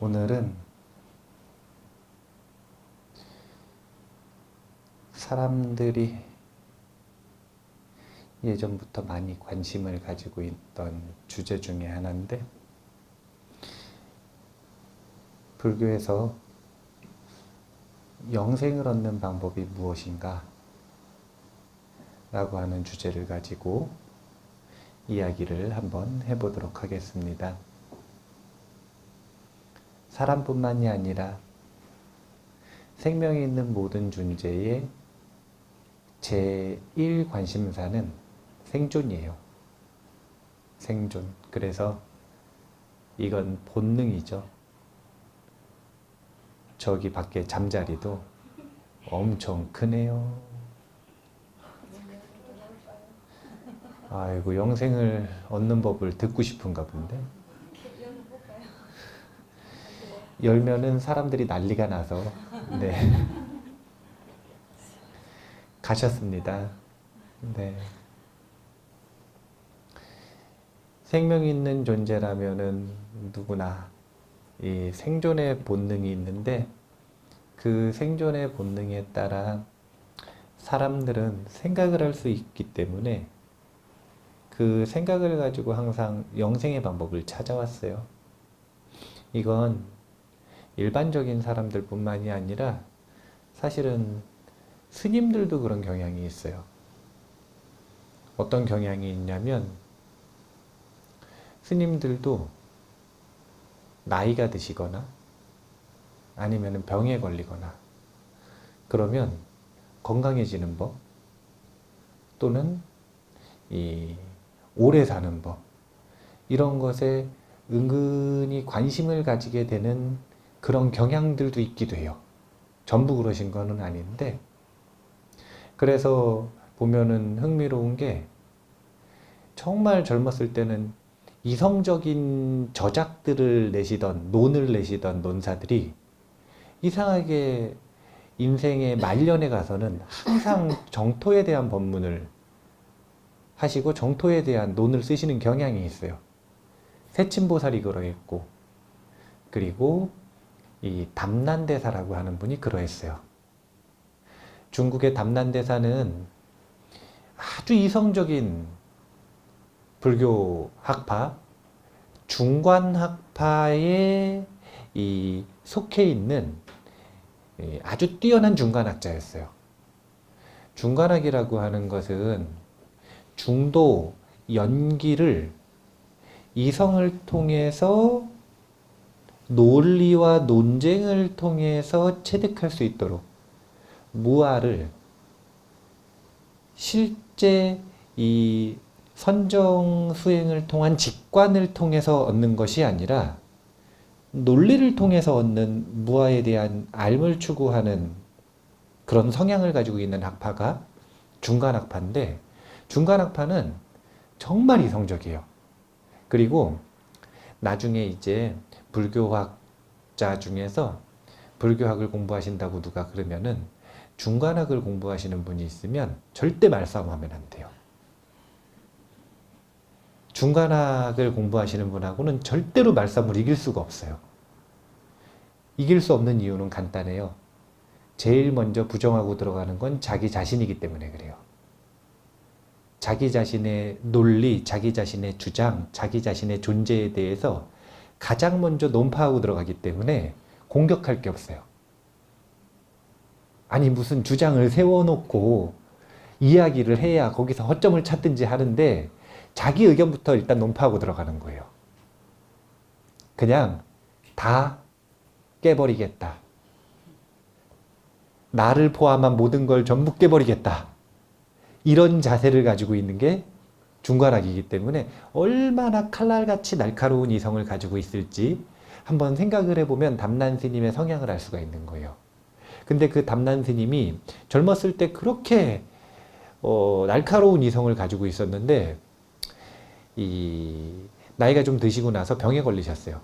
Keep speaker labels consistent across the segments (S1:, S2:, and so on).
S1: 오늘은 사람들이 예전부터 많이 관심을 가지고 있던 주제 중에 하나인데, 불교에서 영생을 얻는 방법이 무엇인가 라고 하는 주제를 가지고 이야기를 한번 해보도록 하겠습니다. 사람뿐만이 아니라 생명이 있는 모든 존재의 제1 관심사는 생존이에요. 생존. 그래서 이건 본능이죠. 저기 밖에 잠자리도 엄청 크네요. 아이고, 영생을 얻는 법을 듣고 싶은가 본데. 열면은 사람들이 난리가 나서 네. 가셨습니다. 네. 생명이 있는 존재라면은 누구나 이 생존의 본능이 있는데, 그 생존의 본능에 따라 사람들은 생각을 할 수 있기 때문에 그 생각을 가지고 항상 영생의 방법을 찾아왔어요. 이건 일반적인 사람들 뿐만이 아니라 사실은 스님들도 그런 경향이 있어요. 어떤 경향이 있냐면, 스님들도 나이가 드시거나 아니면 병에 걸리거나 그러면 건강해지는 법, 또는 오래 사는 법, 이런 것에 은근히 관심을 가지게 되는 그런 경향들도 있기도 해요. 전부 그러신 거는 아닌데, 그래서 보면은 흥미로운 게, 정말 젊었을 때는 이성적인 저작들을 내시던, 논을 내시던 논사들이 이상하게 인생의 말년에 가서는 항상 정토에 대한 법문을 하시고 정토에 대한 논을 쓰시는 경향이 있어요. 세친보살이 그러했고, 그리고 이 담난대사라고 하는 분이 그러했어요. 중국의 담난대사는 아주 이성적인 불교 학파, 중관학파에 속해 있는 아주 뛰어난 중관학자였어요. 중관학이라고 하는 것은 중도, 연기를 이성을 통해서 논리와 논쟁을 통해서 체득할 수 있도록, 무아를 실제 이 선정 수행을 통한 직관을 통해서 얻는 것이 아니라 논리를 통해서 얻는 무아에 대한 알을 추구하는 그런 성향을 가지고 있는 학파가 중간학파인데, 중간학파는 정말 이성적이에요. 그리고 나중에 이제 불교학자 중에서 불교학을 공부하신다고 누가 그러면은 중간학을 공부하시는 분이 있으면 절대 말싸움하면 안 돼요. 중간학을 공부하시는 분하고는 절대로 말싸움을 이길 수가 없어요. 이길 수 없는 이유는 간단해요. 제일 먼저 부정하고 들어가는 건 자기 자신이기 때문에 그래요. 자기 자신의 논리, 자기 자신의 주장, 자기 자신의 존재에 대해서 가장 먼저 논파하고 들어가기 때문에 공격할 게 없어요. 아니, 무슨 주장을 세워놓고 이야기를 해야 거기서 허점을 찾든지 하는데, 자기 의견부터 일단 논파하고 들어가는 거예요. 그냥 다 깨버리겠다. 나를 포함한 모든 걸 전부 깨버리겠다. 이런 자세를 가지고 있는 게 중관학이기 때문에 얼마나 칼날같이 날카로운 이성을 가지고 있을지 한번 생각을 해보면 담난 스님의 성향을 알 수가 있는 거예요. 근데 그 담난 스님이 젊었을 때 그렇게 날카로운 이성을 가지고 있었는데, 나이가 좀 드시고 나서 병에 걸리셨어요.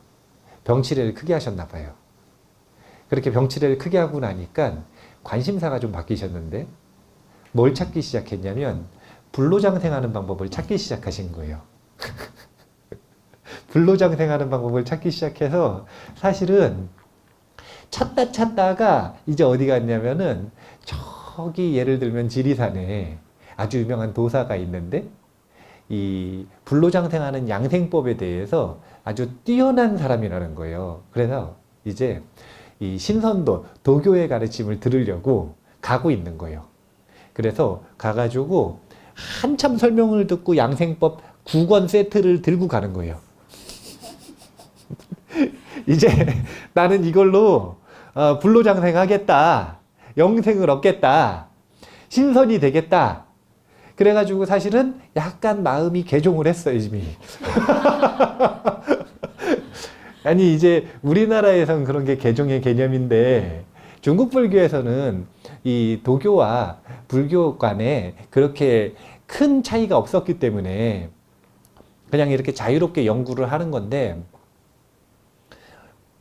S1: 병치레를 크게 하셨나 봐요. 그렇게 병치레를 크게 하고 나니까 관심사가 좀 바뀌셨는데, 뭘 찾기 시작했냐면 불로장생하는 방법을 찾기 시작하신 거예요. 불로장생하는 방법을 찾기 시작해서 사실은 찾다가 이제 어디 갔냐면은 저기 예를 들면 지리산에 아주 유명한 도사가 있는데 이 불로장생하는 양생법에 대해서 아주 뛰어난 사람이라는 거예요. 그래서 이제 이 신선도 도교의 가르침을 들으려고 가고 있는 거예요. 그래서 가가지고 한참 설명을 듣고 양생법 9권 세트를 들고 가는 거예요. 이제 나는 이걸로 불로장생하겠다, 영생을 얻겠다, 신선이 되겠다. 그래가지고 사실은 약간 마음이 개종을 했어요, 이미. 아니 이제 우리나라에선 그런 게 개종의 개념인데 중국 불교에서는 이 도교와 불교 간에 그렇게 큰 차이가 없었기 때문에 그냥 이렇게 자유롭게 연구를 하는 건데,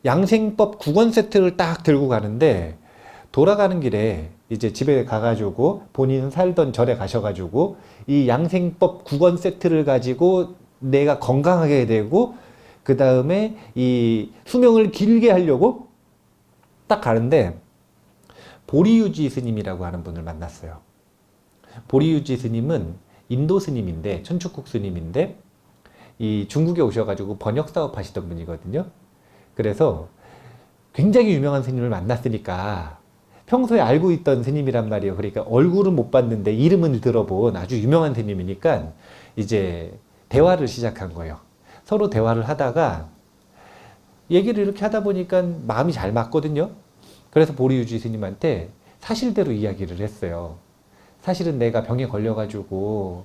S1: 양생법 9권 세트를 딱 들고 가는데 돌아가는 길에 이제 집에 가가지고 본인 살던 절에 가셔가지고 이 양생법 9권 세트를 가지고 내가 건강하게 되고 그 다음에 이 수명을 길게 하려고 딱 가는데 보리유지 스님이라고 하는 분을 만났어요. 보리유지 스님은 인도 스님인데, 천축국 스님인데 이 중국에 오셔가지고 번역 사업 하시던 분이거든요. 그래서 굉장히 유명한 스님을 만났으니까 평소에 알고 있던 스님이란 말이에요. 그러니까 얼굴은 못 봤는데 이름은 들어본 아주 유명한 스님이니까 이제 대화를 시작한 거예요. 서로 대화를 하다가 얘기를 이렇게 하다 보니까 마음이 잘 맞거든요. 그래서 보리유지 스님한테 사실대로 이야기를 했어요. 사실은 내가 병에 걸려가지고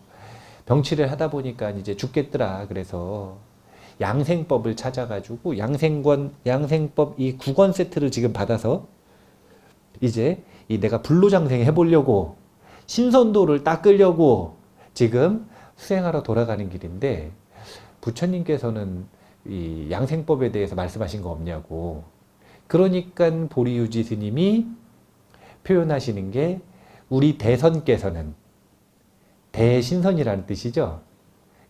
S1: 병치를 하다 보니까 이제 죽겠더라. 그래서 양생법을 찾아가지고 양생법 이 9권 세트를 지금 받아서 이제 이 내가 불로장생 해보려고 신선도를 닦으려고 지금 수행하러 돌아가는 길인데 부처님께서는 이 양생법에 대해서 말씀하신 거 없냐고. 그러니까 보리유지 스님이 표현하시는 게 우리 대선께서는, 대신선이라는 뜻이죠.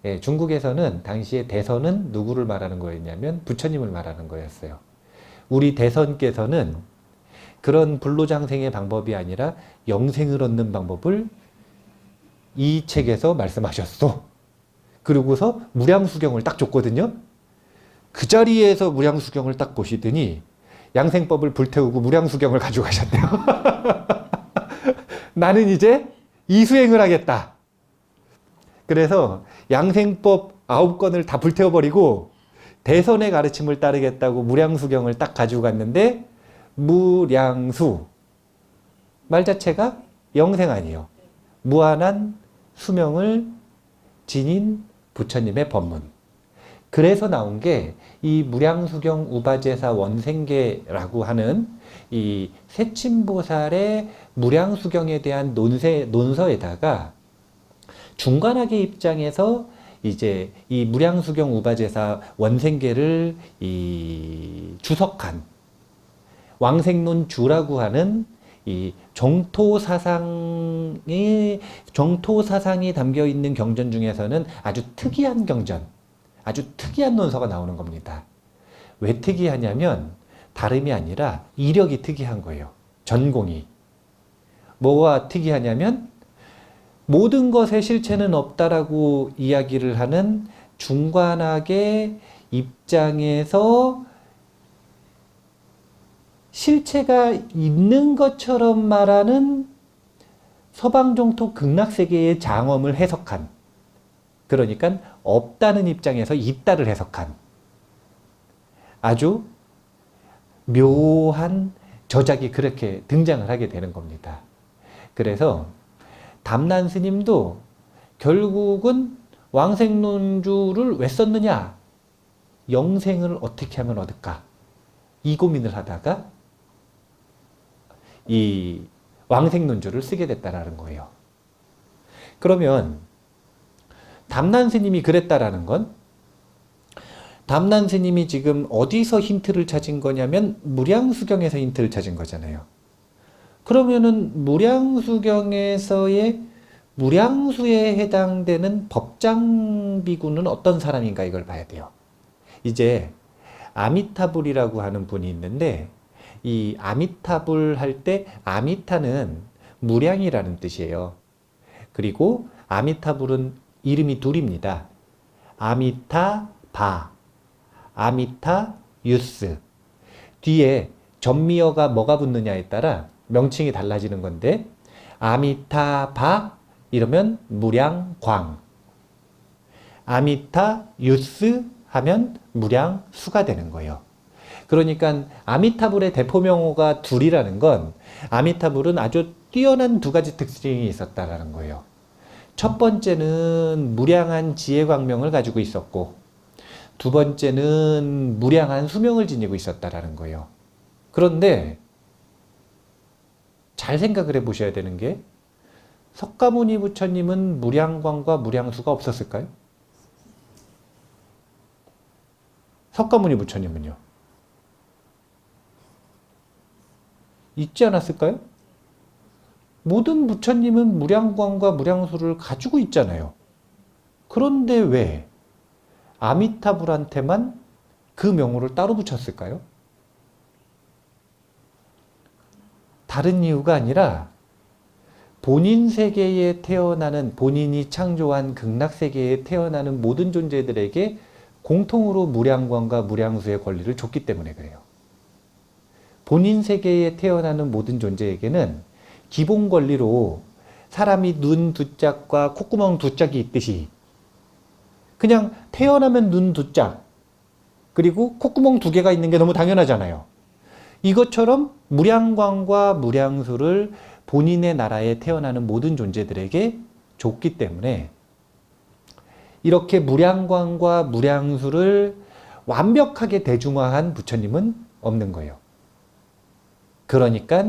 S1: 예, 중국에서는 당시에 대선은 누구를 말하는 거였냐면 부처님을 말하는 거였어요. 우리 대선께서는 그런 불로장생의 방법이 아니라 영생을 얻는 방법을 이 책에서 말씀하셨어. 그러고서 무량수경을 딱 줬거든요. 그 자리에서 무량수경을 딱 보시더니 양생법을 불태우고 무량수경을 가져가셨대요. 나는 이제 이 수행을 하겠다. 그래서 양생법 9권을 다 불태워버리고 대선의 가르침을 따르겠다고 무량수경을 딱 가지고 갔는데, 무량수 말 자체가 영생 아니에요. 무한한 수명을 지닌 부처님의 법문. 그래서 나온 게 이 무량수경 우바제사 원생계라고 하는 이 세친보살의 무량수경에 대한 논서에다가 중관학의 입장에서 이제 이 무량수경 우바제사 원생계를 이 주석한 왕생론주라고 하는 이 정토사상이 담겨 있는 경전 중에서는 아주 특이한 경전, 아주 특이한 논서가 나오는 겁니다. 왜 특이하냐면 다름이 아니라 이력이 특이한 거예요. 전공이. 뭐가 특이하냐면 모든 것의 실체는 없다라고 이야기를 하는 중관학의 입장에서 실체가 있는 것처럼 말하는 서방종토 극락세계의 장엄을 해석한, 그러니까 없다는 입장에서 있다를 해석한 아주 묘한 저작이 그렇게 등장을 하게 되는 겁니다. 그래서 담란 스님도 결국은 왕생론주를 왜 썼느냐? 영생을 어떻게 하면 얻을까? 이 고민을 하다가 이 왕생론주를 쓰게 됐다라는 거예요. 그러면 담란 스님이 그랬다라는 건, 담란 스님이 지금 어디서 힌트를 찾은 거냐면 무량수경에서 힌트를 찾은 거잖아요. 그러면은 무량수경에서의 무량수에 해당되는 법장비구는 어떤 사람인가 이걸 봐야 돼요. 이제 아미타불이라고 하는 분이 있는데 이 아미타불 할 때 아미타는 무량이라는 뜻이에요. 그리고 아미타불은 이름이 둘입니다. 아미타바, 아미타유스. 뒤에 전미어가 뭐가 붙느냐에 따라 명칭이 달라지는 건데 아미타바 이러면 무량광, 아미타유스 하면 무량수가 되는 거예요. 그러니까 아미타불의 대포명호가 둘이라는 건 아미타불은 아주 뛰어난 두 가지 특징이 있었다라는 거예요. 첫 번째는 무량한 지혜광명을 가지고 있었고 두 번째는 무량한 수명을 지니고 있었다라는 거예요. 그런데 잘 생각을 해보셔야 되는 게 석가모니 부처님은 무량광과 무량수가 없었을까요? 석가모니 부처님은요? 있지 않았을까요? 모든 부처님은 무량광과 무량수를 가지고 있잖아요. 그런데 왜 아미타불한테만 그 명호를 따로 붙였을까요? 다른 이유가 아니라 본인 세계에 태어나는, 본인이 창조한 극락세계에 태어나는 모든 존재들에게 공통으로 무량광과 무량수의 권리를 줬기 때문에 그래요. 본인 세계에 태어나는 모든 존재에게는 기본 권리로 사람이 눈 두 짝과 콧구멍 두 짝이 있듯이 그냥 태어나면 눈 두 짝, 그리고 콧구멍 두 개가 있는 게 너무 당연하잖아요. 이것처럼 무량광과 무량수를 본인의 나라에 태어나는 모든 존재들에게 줬기 때문에 이렇게 무량광과 무량수를 완벽하게 대중화한 부처님은 없는 거예요. 그러니까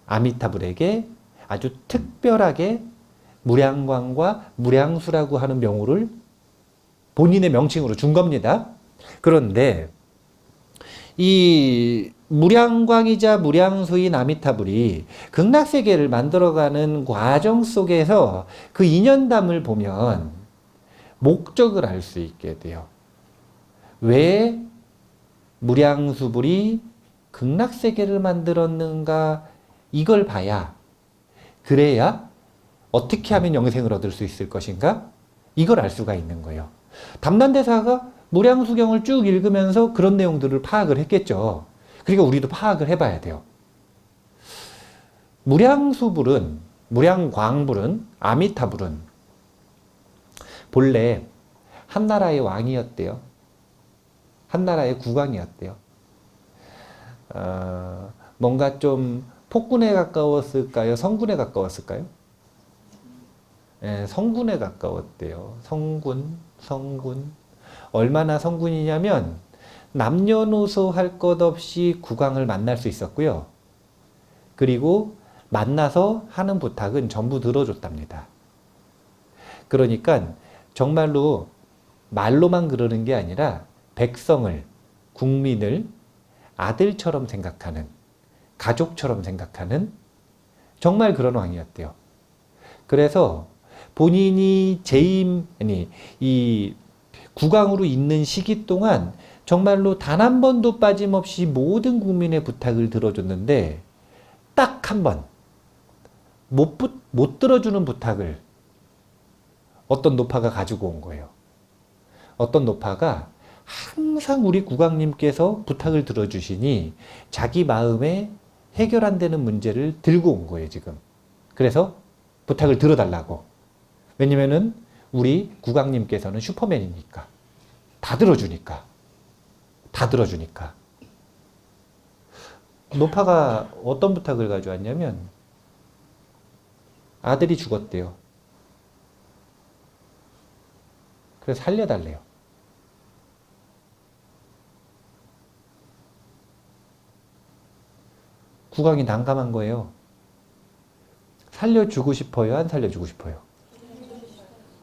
S1: 아미타불에게 아주 특별하게 무량광과 무량수라고 하는 명호를 본인의 명칭으로 준 겁니다. 그런데 이 무량광이자 무량수인 아미타불이 극락세계를 만들어가는 과정 속에서 그 인연담을 보면 목적을 알 수 있게 돼요. 왜 무량수불이 극락세계를 만들었는가, 이걸 봐야, 그래야 어떻게 하면 영생을 얻을 수 있을 것인가, 이걸 알 수가 있는 거예요. 담난대사가 무량수경을 쭉 읽으면서 그런 내용들을 파악을 했겠죠. 그러니까 우리도 파악을 해봐야 돼요. 무량수불은, 무량광불은, 아미타불은 본래 한나라의 왕이었대요. 한나라의 국왕이었대요. 뭔가 좀 폭군에 가까웠을까요? 성군에 가까웠을까요? 네, 성군에 가까웠대요. 성군. 얼마나 성군이냐면 남녀노소 할 것 없이 국왕을 만날 수 있었고요. 그리고 만나서 하는 부탁은 전부 들어줬답니다. 그러니까 정말로 말로만 그러는 게 아니라 백성을, 국민을 아들처럼 생각하는, 가족처럼 생각하는 정말 그런 왕이었대요. 그래서 본인이 이 국왕으로 있는 시기 동안 정말로 단 한 번도 빠짐없이 모든 국민의 부탁을 들어줬는데 딱 한 번 못 들어주는 부탁을 어떤 노파가 가지고 온 거예요. 어떤 노파가 항상 우리 국왕님께서 부탁을 들어주시니 자기 마음에 해결 안 되는 문제를 들고 온 거예요, 지금. 그래서 부탁을 들어달라고. 왜냐면은 우리 국왕님께서는 슈퍼맨이니까. 다 들어주니까. 노파가 어떤 부탁을 가져왔냐면 아들이 죽었대요. 그래서 살려달래요. 국왕이 난감한 거예요. 살려주고 싶어요? 안 살려주고 싶어요?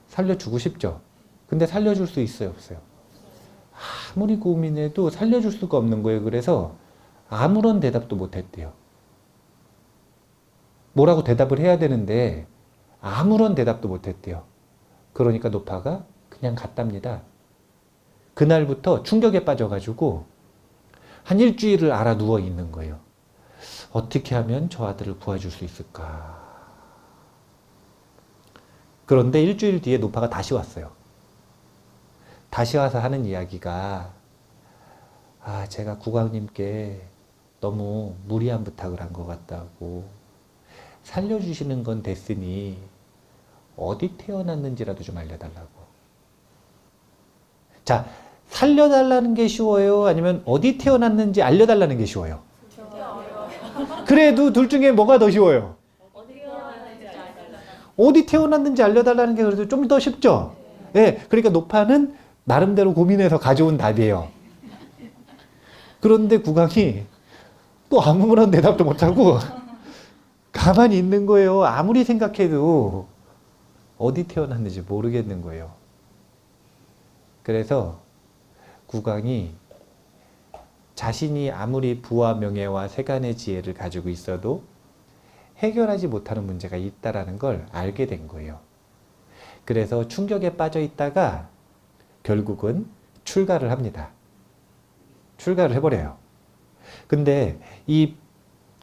S1: 살려주고 싶죠. 근데 살려줄 수 있어요? 없어요? 아무리 고민해도 살려줄 수가 없는 거예요. 그래서 아무런 대답도 못했대요. 뭐라고 대답을 해야 되는데 아무런 대답도 못했대요. 그러니까 노파가 그냥 갔답니다. 그날부터 충격에 빠져가지고 한 일주일을 알아 누워 있는 거예요. 어떻게 하면 저 아들을 구해줄 수 있을까? 그런데 일주일 뒤에 노파가 다시 왔어요. 다시 와서 하는 이야기가 제가 국왕님께 너무 무리한 부탁을 한 것 같다고, 살려주시는 건 됐으니 어디 태어났는지라도 좀 알려달라고. 자, 살려달라는 게 쉬워요? 아니면 어디 태어났는지 알려달라는 게 쉬워요? 그래도 둘 중에 뭐가 더 쉬워요? 어디 태어났는지 알려달라는 게 그래도 좀 더 쉽죠? 네, 그러니까 노파는 나름대로 고민해서 가져온 답이에요. 그런데 국왕이 또 아무런 대답도 못하고 가만히 있는 거예요. 아무리 생각해도 어디 태어났는지 모르겠는 거예요. 그래서 국왕이 자신이 아무리 부와 명예와 세간의 지혜를 가지고 있어도 해결하지 못하는 문제가 있다는 걸 알게 된 거예요. 그래서 충격에 빠져 있다가 결국은 출가를 합니다. 출가를 해버려요. 근데 이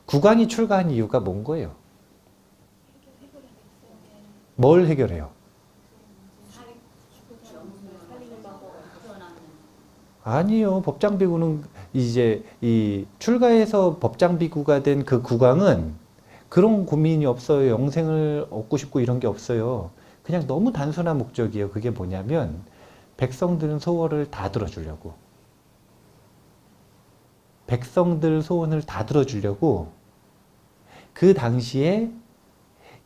S1: 국왕이 출가한 이유가 뭔 거예요? 뭘 해결해요? 아니요. 법장비구는 이제 이 출가해서 법장비구가 된 그 국왕은 그런 고민이 없어요. 영생을 얻고 싶고 이런 게 없어요. 그냥 너무 단순한 목적이에요. 그게 뭐냐면 백성들 소원을 다 들어주려고. 백성들 소원을 다 들어주려고 그 당시에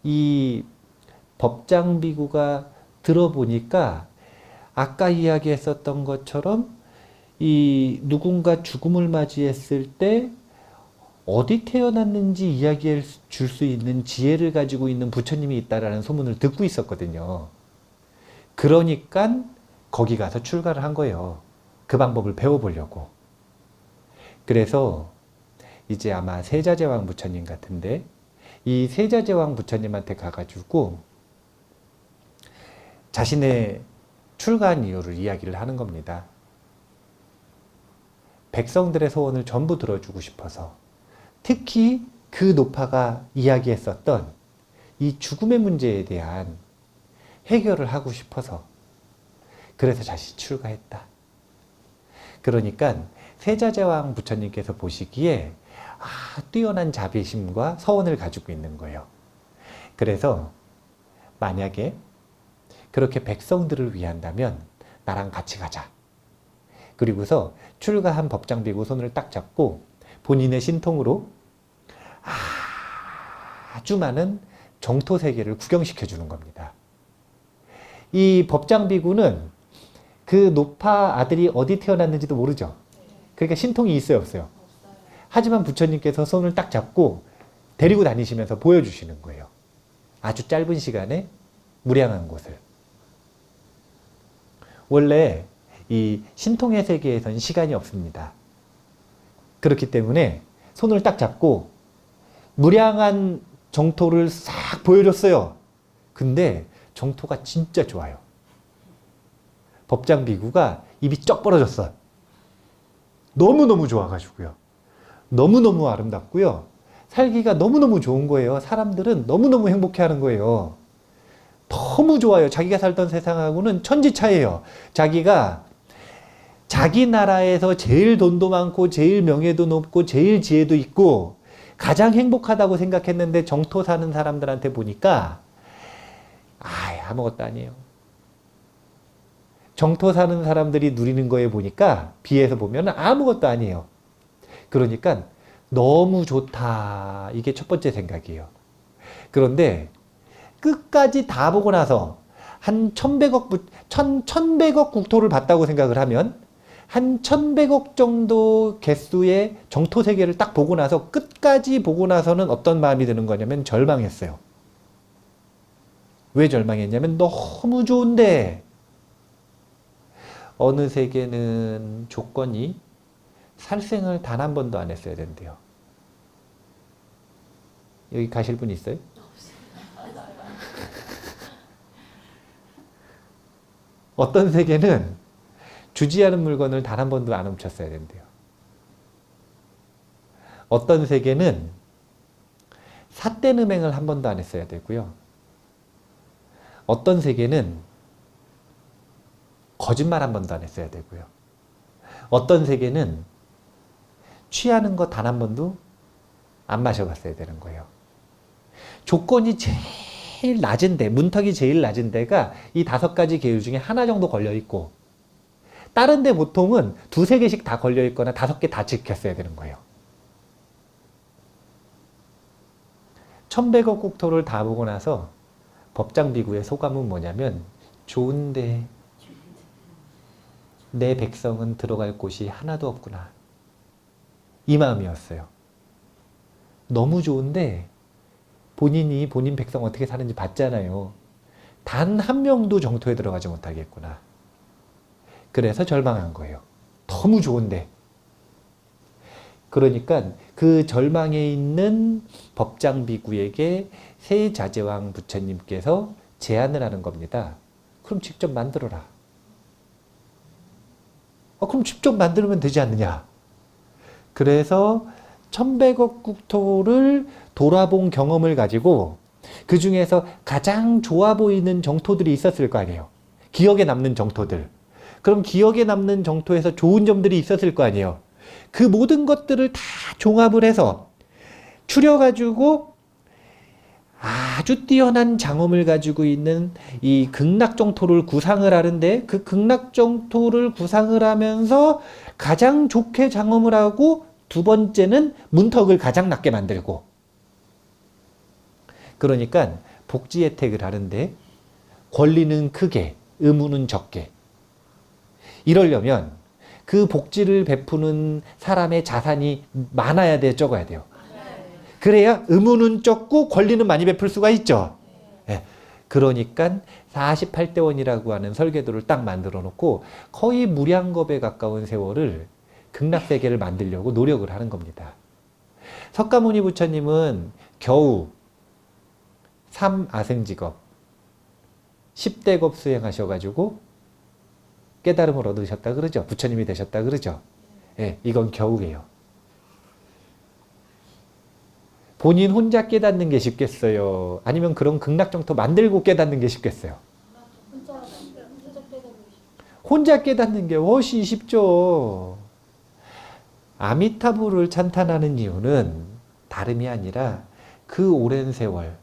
S1: 이 법장비구가 들어보니까 아까 이야기했었던 것처럼 이 누군가 죽음을 맞이했을 때 어디 태어났는지 이야기해 줄 수 있는 지혜를 가지고 있는 부처님이 있다라는 소문을 듣고 있었거든요. 그러니까 거기 가서 출가를 한 거예요. 그 방법을 배워보려고. 그래서 이제 아마 세자제왕 부처님 같은데 이 세자제왕 부처님한테 가가지고 자신의 출가한 이유를 이야기를 하는 겁니다. 백성들의 소원을 전부 들어주고 싶어서, 특히 그 노파가 이야기했었던 이 죽음의 문제에 대한 해결을 하고 싶어서, 그래서 자신이 출가했다. 그러니까 세자제왕 부처님께서 보시기에 뛰어난 자비심과 서원을 가지고 있는 거예요. 그래서 만약에 그렇게 백성들을 위한다면 나랑 같이 가자. 그리고서 출가한 법장비구 손을 딱 잡고 본인의 신통으로 아주 많은 정토 세계를 구경시켜 주는 겁니다. 이 법장비구는 그 노파 아들이 어디 태어났는지도 모르죠. 그러니까 신통이 있어요, 없어요? 하지만 부처님께서 손을 딱 잡고 데리고 다니시면서 보여주시는 거예요. 아주 짧은 시간에 무량한 곳을. 원래 이 신통의 세계에선 시간이 없습니다. 그렇기 때문에 손을 딱 잡고 무량한 정토를 싹 보여줬어요. 근데 정토가 진짜 좋아요. 법장비구가 입이 쩍 벌어졌어요. 너무너무 좋아가지고요. 너무너무 아름답고요. 살기가 너무너무 좋은 거예요. 사람들은 너무너무 행복해하는 거예요. 너무 좋아요. 자기가 살던 세상하고는 천지 차이예요. 자기가 자기 나라에서 제일 돈도 많고 제일 명예도 높고 제일 지혜도 있고 가장 행복하다고 생각했는데 정토 사는 사람들한테 보니까 아무것도 아니에요. 정토 사는 사람들이 누리는 거에 보니까 비해서 보면 아무것도 아니에요. 그러니까 너무 좋다. 이게 첫 번째 생각이에요. 그런데 끝까지 다 보고 나서 한 1100억 국토를 봤다고 생각을 하면 한 1100억 정도 개수의 정토 세계를 딱 보고 나서 끝까지 보고 나서는 어떤 마음이 드는 거냐면 절망했어요. 왜 절망했냐면 너무 좋은데 어느 세계는 조건이 살생을 단 한 번도 안 했어야 된대요. 여기 가실 분 있어요? 어떤 세계는 주지 않은 물건을 단 한 번도 안 훔쳤어야 된대요. 어떤 세계는 삿된 음행을 한 번도 안 했어야 되고요. 어떤 세계는 거짓말 한 번도 안 했어야 되고요. 어떤 세계는 취하는 거 단 한 번도 안 마셔봤어야 되는 거예요. 조건이 제일 낮은데, 문턱이 제일 낮은 데가 이 5가지 계율 중에 하나 정도 걸려있고, 다른 데 보통은 2, 3개씩 다 걸려있거나 5개 다 지켰어야 되는 거예요. 1100억 국토를 다 보고 나서 법장비구의 소감은 뭐냐면, 좋은데 내 백성은 들어갈 곳이 하나도 없구나. 이 마음이었어요. 너무 좋은데 본인이 본인 백성 어떻게 사는지 봤잖아요. 단 한 명도 정토에 들어가지 못하겠구나. 그래서 절망한 거예요. 너무 좋은데. 그러니까 그 절망에 있는 법장비구에게 세자제왕 부처님께서 제안을 하는 겁니다. 그럼 직접 만들어라. 그럼 직접 만들면 되지 않느냐. 그래서 1100억 국토를 돌아본 경험을 가지고 그 중에서 가장 좋아 보이는 정토들이 있었을 거 아니에요. 기억에 남는 정토들. 그럼 기억에 남는 정토에서 좋은 점들이 있었을 거 아니에요. 그 모든 것들을 다 종합을 해서 추려가지고 아주 뛰어난 장엄을 가지고 있는 이 극락정토를 구상을 하는데, 그 극락정토를 구상을 하면서 가장 좋게 장엄을 하고, 두 번째는 문턱을 가장 낮게 만들고. 그러니까 복지 혜택을 하는데 권리는 크게, 의무는 적게. 이러려면 그 복지를 베푸는 사람의 자산이 많아야 돼, 적어야 돼요? 그래야 의무는 적고 권리는 많이 베풀 수가 있죠. 예. 그러니까 48대 원이라고 하는 설계도를 딱 만들어 놓고 거의 무량겁에 가까운 세월을 극락세계를 만들려고 노력을 하는 겁니다. 석가모니 부처님은 겨우 3아승직업 10대겁 수행하셔가지고 깨달음을 얻으셨다 그러죠. 부처님이 되셨다 그러죠. 예, 이건 겨우예요. 본인 혼자 깨닫는 게 쉽겠어요? 아니면 그런 극락정토 만들고 깨닫는 게 쉽겠어요? 혼자 깨닫는 게 훨씬 쉽죠. 아미타불을 찬탄하는 이유는 다름이 아니라 그 오랜 세월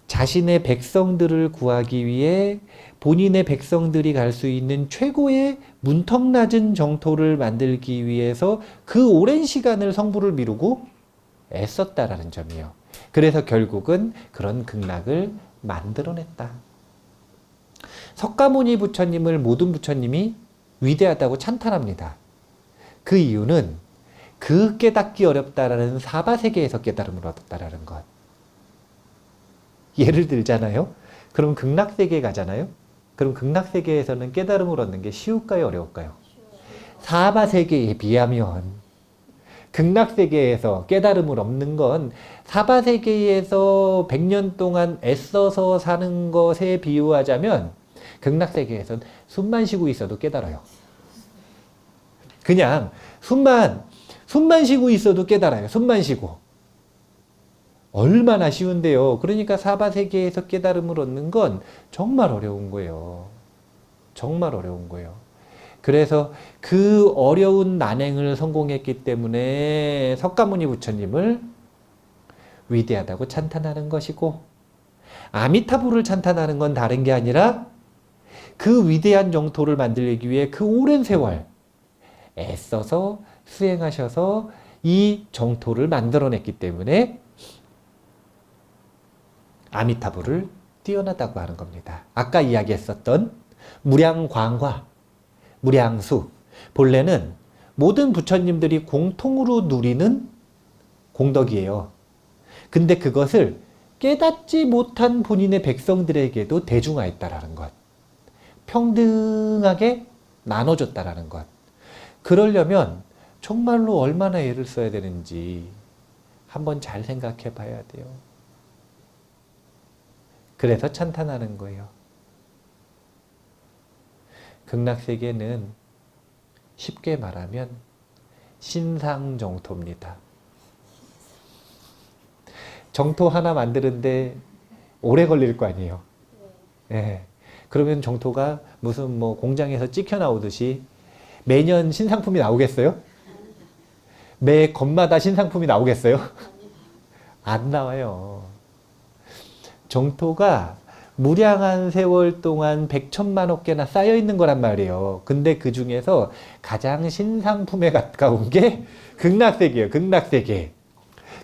S1: 자신의 백성들을 구하기 위해 본인의 백성들이 갈 수 있는 최고의 문턱 낮은 정토를 만들기 위해서 그 오랜 시간을 성부를 미루고 애썼다라는 점이에요. 그래서 결국은 그런 극락을 만들어냈다. 석가모니 부처님을 모든 부처님이 위대하다고 찬탄합니다. 그 이유는 그 깨닫기 어렵다라는 사바세계에서 깨달음을 얻었다라는 것. 예를 들잖아요. 그럼 극락세계에 가잖아요. 그럼 극락세계에서는 깨달음을 얻는 게 쉬울까요? 어려울까요? 사바세계에 비하면 극락세계에서 깨달음을 얻는 건 사바세계에서 100년 동안 애써서 사는 것에 비유하자면 극락세계에서는 숨만 쉬고 있어도 깨달아요. 그냥 숨만 쉬고 있어도 깨달아요. 숨만 쉬고. 얼마나 쉬운데요. 그러니까 사바세계에서 깨달음을 얻는 건 정말 어려운 거예요. 정말 어려운 거예요. 그래서 그 어려운 난행을 성공했기 때문에 석가모니 부처님을 위대하다고 찬탄하는 것이고, 아미타불을 찬탄하는 건 다른 게 아니라 그 위대한 정토를 만들기 위해 그 오랜 세월 애써서 수행하셔서 이 정토를 만들어냈기 때문에 아미타불을 뛰어나다고 하는 겁니다. 아까 이야기했었던 무량광화, 무량수, 본래는 모든 부처님들이 공통으로 누리는 공덕이에요. 근데 그것을 깨닫지 못한 본인의 백성들에게도 대중화했다라는 것. 평등하게 나눠줬다라는 것. 그러려면 정말로 얼마나 애를 써야 되는지 한번 잘 생각해 봐야 돼요. 그래서 찬탄하는 거예요. 극락세계는 쉽게 말하면 신상정토입니다. 정토 하나 만드는데 오래 걸릴 거 아니에요. 예. 그러면 정토가 무슨 뭐 공장에서 찍혀 나오듯이 매년 신상품이 나오겠어요? 매 건마다 신상품이 나오겠어요? 안 나와요. 정토가 무량한 세월 동안 100천만억 개나 쌓여 있는 거란 말이에요. 근데 그 중에서 가장 신상품에 가까운 게 극락세계예요. 극락세계.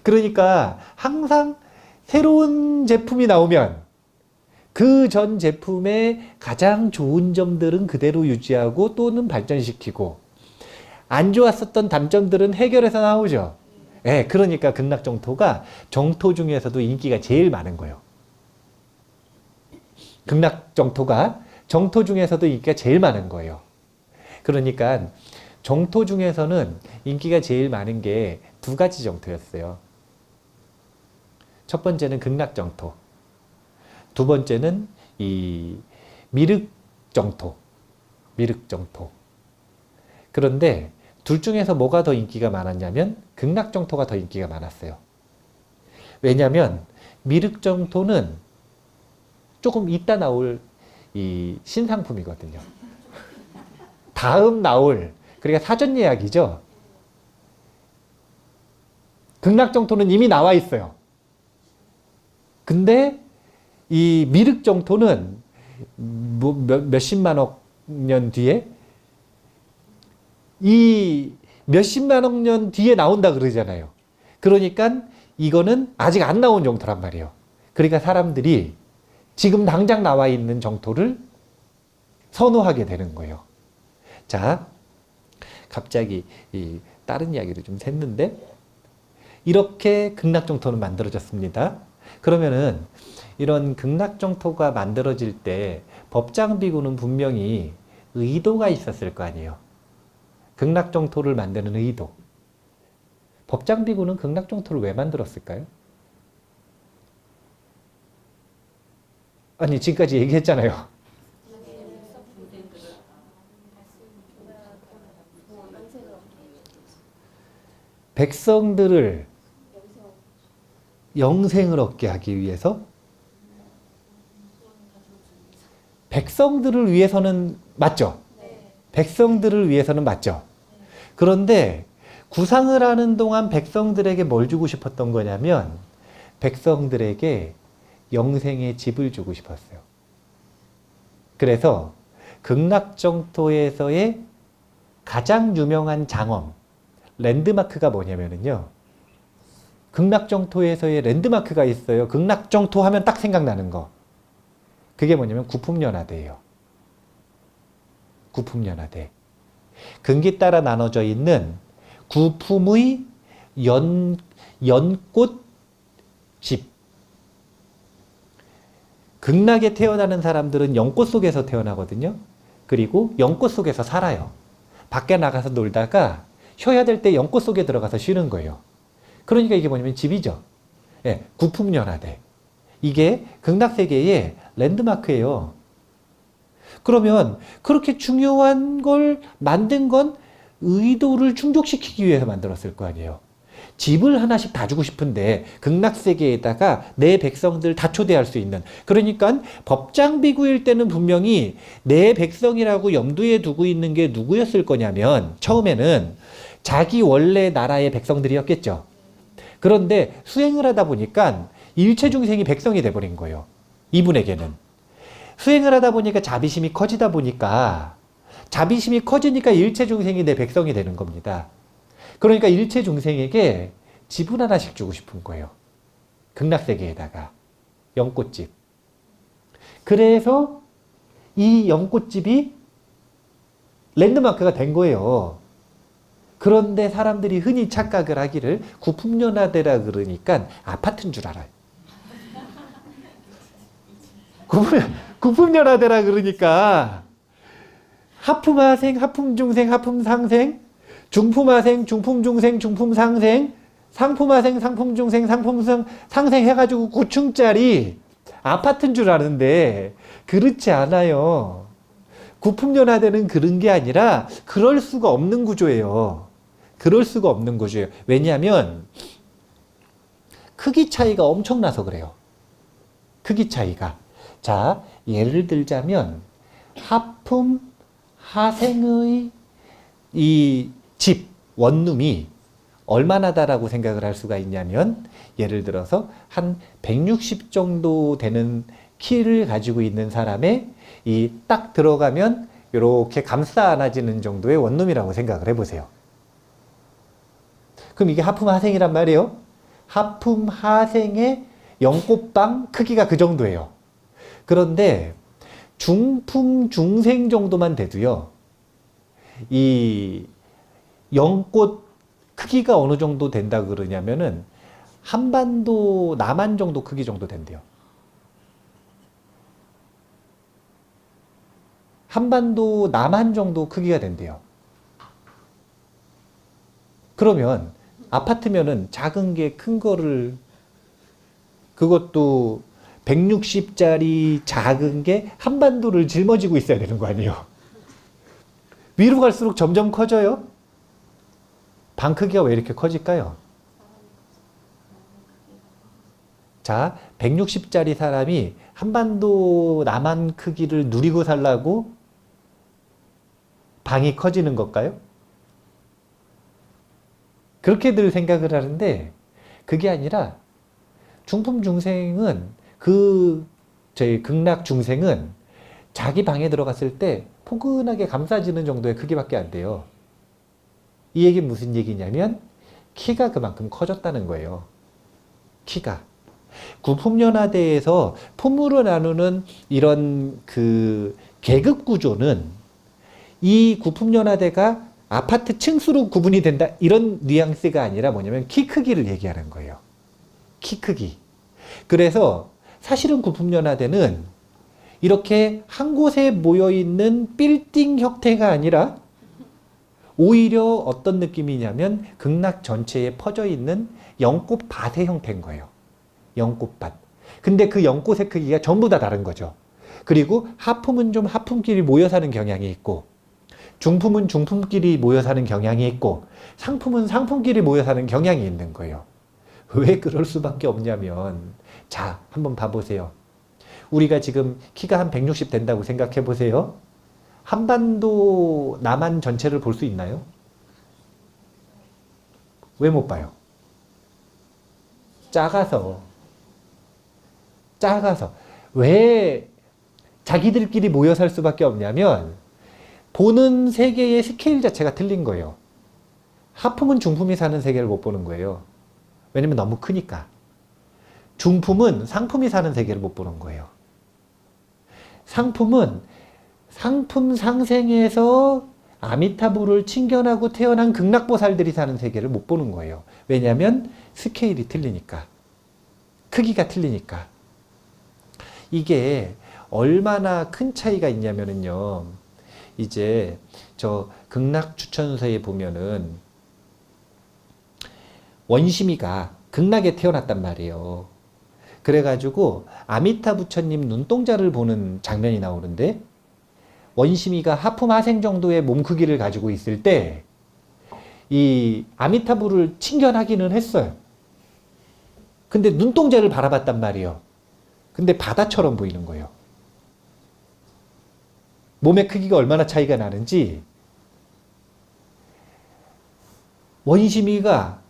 S1: 그러니까 항상 새로운 제품이 나오면 그 전 제품의 가장 좋은 점들은 그대로 유지하고 또는 발전시키고 안 좋았었던 단점들은 해결해서 나오죠. 예, 그러니까 극락정토가 정토 중에서도 인기가 제일 많은 거예요. 극락정토가 정토 중에서도 인기가 제일 많은 거예요. 그러니까 정토 중에서는 인기가 제일 많은 게 두 가지 정토였어요. 첫 번째는 극락정토, 두 번째는 이 미륵정토. 그런데 둘 중에서 뭐가 더 인기가 많았냐면 극락정토가 더 인기가 많았어요. 왜냐하면 미륵정토는 조금 이따 나올 이 신상품이거든요. 다음 나올, 그러니까 사전 예약이죠. 극락정토는 이미 나와 있어요. 근데 이 미륵정토는 뭐 몇십만억 년 뒤에 이 몇십만억 년 뒤에 나온다 그러잖아요. 그러니까 이거는 아직 안 나온 정토란 말이에요. 그러니까 사람들이 지금 당장 나와 있는 정토를 선호하게 되는 거예요. 자, 갑자기 다른 이야기를 좀 샜는데 이렇게 극락정토는 만들어졌습니다. 그러면은 이런 극락정토가 만들어질 때 법장비구는 분명히 의도가 있었을 거 아니에요. 극락정토를 만드는 의도. 법장비구는 극락정토를 왜 만들었을까요? 아니, 지금까지 얘기했잖아요. 백성들을 영생을 얻게 하기 위해서 백성들을 위해서는 맞죠? 백성들을 위해서는 맞죠? 그런데 구상을 하는 동안 백성들에게 뭘 주고 싶었던 거냐면 백성들에게 영생의 집을 주고 싶었어요. 그래서 극락정토에서의 가장 유명한 장엄, 랜드마크가 뭐냐면요. 극락정토에서의 랜드마크가 있어요. 극락정토 하면 딱 생각나는 거. 그게 뭐냐면 구품연화대예요. 구품연화대. 근기 따라 나눠져 있는 구품의 연꽃 집. 극락에 태어나는 사람들은 연꽃 속에서 태어나거든요. 그리고 연꽃 속에서 살아요. 밖에 나가서 놀다가 쉬어야 될 때 연꽃 속에 들어가서 쉬는 거예요. 그러니까 이게 뭐냐면 집이죠. 예, 구품연화대. 이게 극락세계의 랜드마크예요. 그러면 그렇게 중요한 걸 만든 건 의도를 충족시키기 위해서 만들었을 거 아니에요. 집을 하나씩 다 주고 싶은데 극락세계에다가 내 백성들 다 초대할 수 있는, 그러니까 법장비구일 때는 분명히 내 백성이라고 염두에 두고 있는 게 누구였을 거냐면 처음에는 자기 원래 나라의 백성들이었겠죠. 그런데 수행을 하다 보니까 일체중생이 백성이 돼버린 거예요. 이분에게는. 수행을 하다 보니까 자비심이 커지다 보니까 자비심이 커지니까 일체중생이 내 백성이 되는 겁니다. 그러니까 일체중생에게 집을 하나씩 주고 싶은 거예요. 극락세계에다가. 연꽃집. 그래서 이 연꽃집이 랜드마크가 된 거예요. 그런데 사람들이 흔히 착각을 하기를 구품연화대라 그러니까 아파트인 줄 알아요. 구품연화대라 그러니까 하품하생, 하품중생, 하품상생, 중품하생, 중품중생, 중품상생, 상품하생, 상품중생, 상품상생 해가지고 9층짜리 아파트인 줄 아는데 그렇지 않아요. 구품연화대는 그런 게 아니라 그럴 수가 없는 구조예요. 그럴 수가 없는 구조예요. 왜냐하면 크기 차이가 엄청나서 그래요. 크기 차이가. 자, 예를 들자면 하품, 하생의 이 집, 원룸이 얼마나다라고 생각을 할 수가 있냐면 예를 들어서 한 160 정도 되는 키를 가지고 있는 사람의 이 딱 들어가면 이렇게 감싸 안아지는 정도의 원룸이라고 생각을 해보세요. 그럼 이게 하품 하생이란 말이에요. 하품 하생의 연꽃방 크기가 그 정도예요. 그런데 중품 중생 정도만 돼도요. 이 연꽃 크기가 어느 정도 된다 그러냐면은 한반도 남한 정도 크기 정도 된대요. 한반도 남한 정도 크기가 된대요. 그러면 아파트면은 작은 게 큰 거를 그것도 160짜리 작은 게 한반도를 짊어지고 있어야 되는 거 아니에요. 위로 갈수록 점점 커져요. 방 크기가 왜 이렇게 커질까요? 자, 160짜리 사람이 한반도 남한 크기를 누리고 살라고 방이 커지는 걸까요? 그렇게들 생각을 하는데 그게 아니라 중품 중생은 저희 극락 중생은 자기 방에 들어갔을 때 포근하게 감싸지는 정도의 크기밖에 안 돼요. 이 얘기는 무슨 얘기냐면 키가 그만큼 커졌다는 거예요. 키가. 구품연화대에서 품으로 나누는 이런 그 계급 구조는 이 구품연화대가 아파트 층수로 구분이 된다 이런 뉘앙스가 아니라 뭐냐면 키 크기를 얘기하는 거예요. 키 크기. 그래서 사실은 구품연화대는 이렇게 한 곳에 모여있는 빌딩 형태가 아니라 오히려 어떤 느낌이냐면 극락 전체에 퍼져 있는 연꽃밭의 형태인 거예요. 연꽃밭. 근데 그 연꽃의 크기가 전부 다 다른 거죠. 그리고 하품은 좀 하품끼리 모여 사는 경향이 있고 중품은 중품끼리 모여 사는 경향이 있고 상품은 상품끼리 모여 사는 경향이 있는 거예요. 왜 그럴 수밖에 없냐면 자, 한번 봐보세요. 우리가 지금 키가 한 160 된다고 생각해 보세요. 한반도 남한 전체를 볼 수 있나요? 왜 못 봐요? 작아서. 왜 자기들끼리 모여 살 수밖에 없냐면 보는 세계의 스케일 자체가 틀린 거예요. 하품은 중품이 사는 세계를 못 보는 거예요. 왜냐면 너무 크니까. 중품은 상품이 사는 세계를 못 보는 거예요. 상품은 상품 상생에서 아미타불을 칭견하고 태어난 극락보살들이 사는 세계를 못 보는 거예요. 왜냐하면 스케일이 틀리니까. 크기가 틀리니까. 이게 얼마나 큰 차이가 있냐면요. 이제 저 극락 추천서에 보면은 원심이가 극락에 태어났단 말이에요. 그래가지고 아미타 부처님 눈동자를 보는 장면이 나오는데 원심이가 하품 하생 정도의 몸 크기를 가지고 있을 때 이 아미타불을 칭견하기는 했어요. 근데 눈동자를 바라봤단 말이에요. 근데 바다처럼 보이는 거예요. 몸의 크기가 얼마나 차이가 나는지 원심이가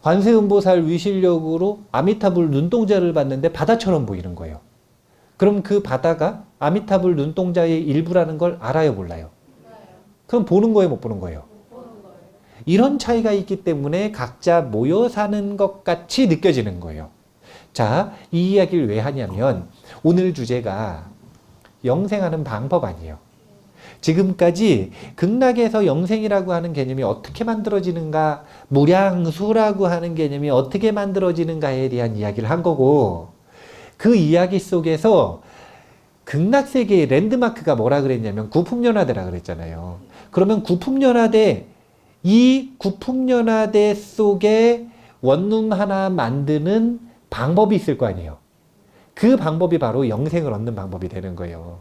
S1: 관세음보살 위실력으로 아미타불 눈동자를 봤는데 바다처럼 보이는 거예요. 그럼 그 바다가 아미타불 눈동자의 일부라는 걸 알아요, 몰라요? 그럼 보는 거예요, 못 보는 거예요? 이런 차이가 있기 때문에 각자 모여 사는 것 같이 느껴지는 거예요. 자, 이 이야기를 왜 하냐면 오늘 주제가 영생하는 방법 아니에요. 지금까지 극락에서 영생이라고 하는 개념이 어떻게 만들어지는가, 무량수라고 하는 개념이 어떻게 만들어지는가에 대한 이야기를 한 거고, 그 이야기 속에서 극락세계의 랜드마크가 뭐라 그랬냐면 구품연화대라 그랬잖아요. 그러면 이 구품연화대 속에 원룸 하나 만드는 방법이 있을 거 아니에요. 그 방법이 바로 영생을 얻는 방법이 되는 거예요.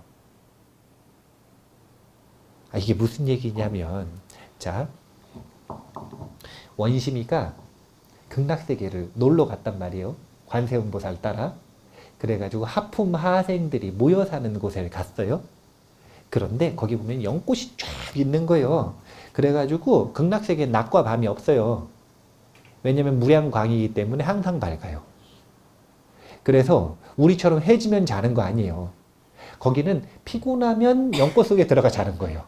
S1: 이게 무슨 얘기냐면, 자, 원심이가 극락세계를 놀러 갔단 말이에요. 관세음보살 따라. 그래가지고 하품 하생들이 모여 사는 곳에 갔어요. 그런데 거기 보면 연꽃이 쫙 있는 거예요. 그래가지고 극락세계에 낮과 밤이 없어요. 왜냐면 무량광이기 때문에 항상 밝아요. 그래서 우리처럼 해지면 자는 거 아니에요. 거기는 피곤하면 연꽃 속에 들어가 자는 거예요.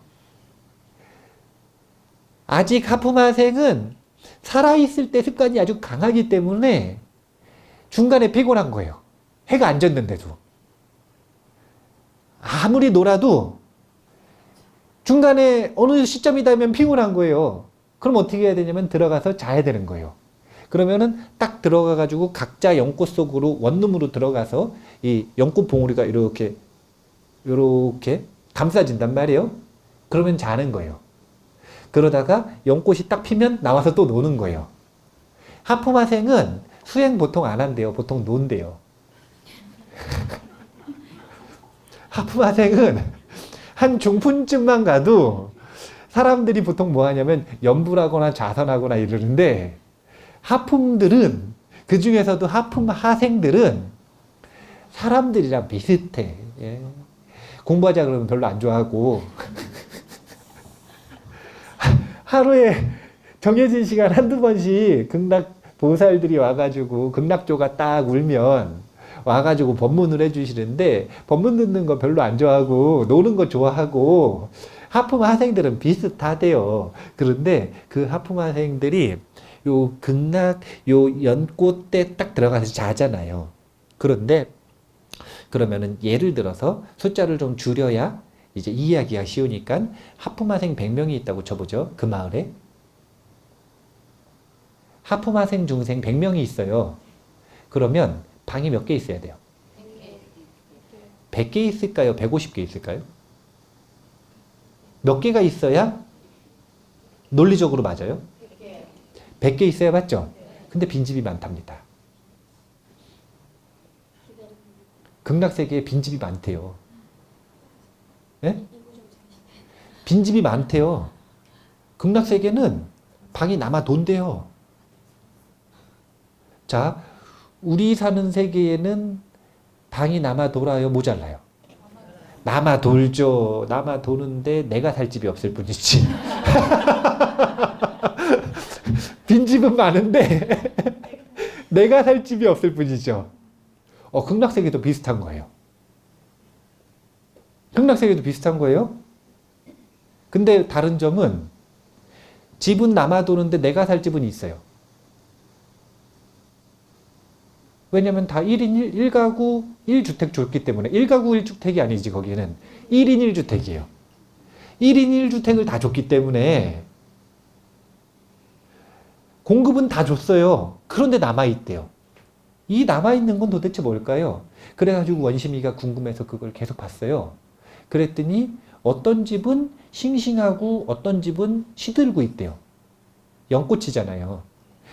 S1: 아직 하품하생은 살아있을 때 습관이 아주 강하기 때문에 중간에 피곤한 거예요. 해가 안 졌는데도. 아무리 놀아도 중간에 어느 시점이 되면 피곤한 거예요. 그럼 어떻게 해야 되냐면 들어가서 자야 되는 거예요. 그러면은 딱 들어가가지고 각자 연꽃 속으로 원룸으로 들어가서 이 연꽃 봉우리가 이렇게 감싸진단 말이에요. 그러면 자는 거예요. 그러다가 연꽃이 딱 피면 나와서 또 노는 거예요. 하품하생은 수행 보통 안 한대요. 보통 논대요. 하품하생은 한 중푼쯤만 가도 사람들이 보통 뭐 하냐면 염불하거나 자선하거나 이러는데, 하품들은, 그 중에서도 하품 하생들은 사람들이랑 비슷해. 예. 공부하자 그러면 별로 안 좋아하고 하루에 정해진 시간 한두 번씩 극락 보살들이 와가지고 극락조가 딱 울면 와가지고 법문을 해주시는데, 법문 듣는 거 별로 안 좋아하고 노는 거 좋아하고, 하품 하생들은 비슷하대요. 그런데 그 하품 하생들이 요 극락 요 연꽃 때 딱 들어가서 자잖아요. 그런데 그러면은 예를 들어서 숫자를 좀 줄여야 이제 이해하기가 쉬우니까 하품하생 100명이 있다고 쳐보죠. 그 마을에 하품하생 중생 100명이 있어요. 그러면 방이 몇 개 있어야 돼요? 100개 있을까요? 150개 있을까요? 몇 개가 있어야 논리적으로 맞아요? 100개 있어야 맞죠? 근데 빈집이 많답니다. 극락세계에 빈집이 많대요. 예? 빈집이 많대요. 극락세계는 방이 남아 돈대요. 자, 우리 사는 세계에는 방이 남아 돌아요? 모자라요? 남아 돌죠. 남아 도는데 내가 살 집이 없을 뿐이지. 빈집은 많은데 내가 살 집이 없을 뿐이죠. 극락세계도 비슷한 거예요. 극락세계도 비슷한 거예요. 근데 다른 점은 집은 남아 도는데 내가 살 집은 있어요. 왜냐면 다 1인 1가구 1주택 줬기 때문에. 1가구 1주택이 아니지, 거기는 1인 1주택이에요. 1인 1주택을 다 줬기 때문에 공급은 다 줬어요. 그런데 남아있대요. 이 남아있는 건 도대체 뭘까요? 그래가지고 원심이가 궁금해서 그걸 계속 봤어요. 그랬더니 어떤 집은 싱싱하고 어떤 집은 시들고 있대요. 연꽃이잖아요.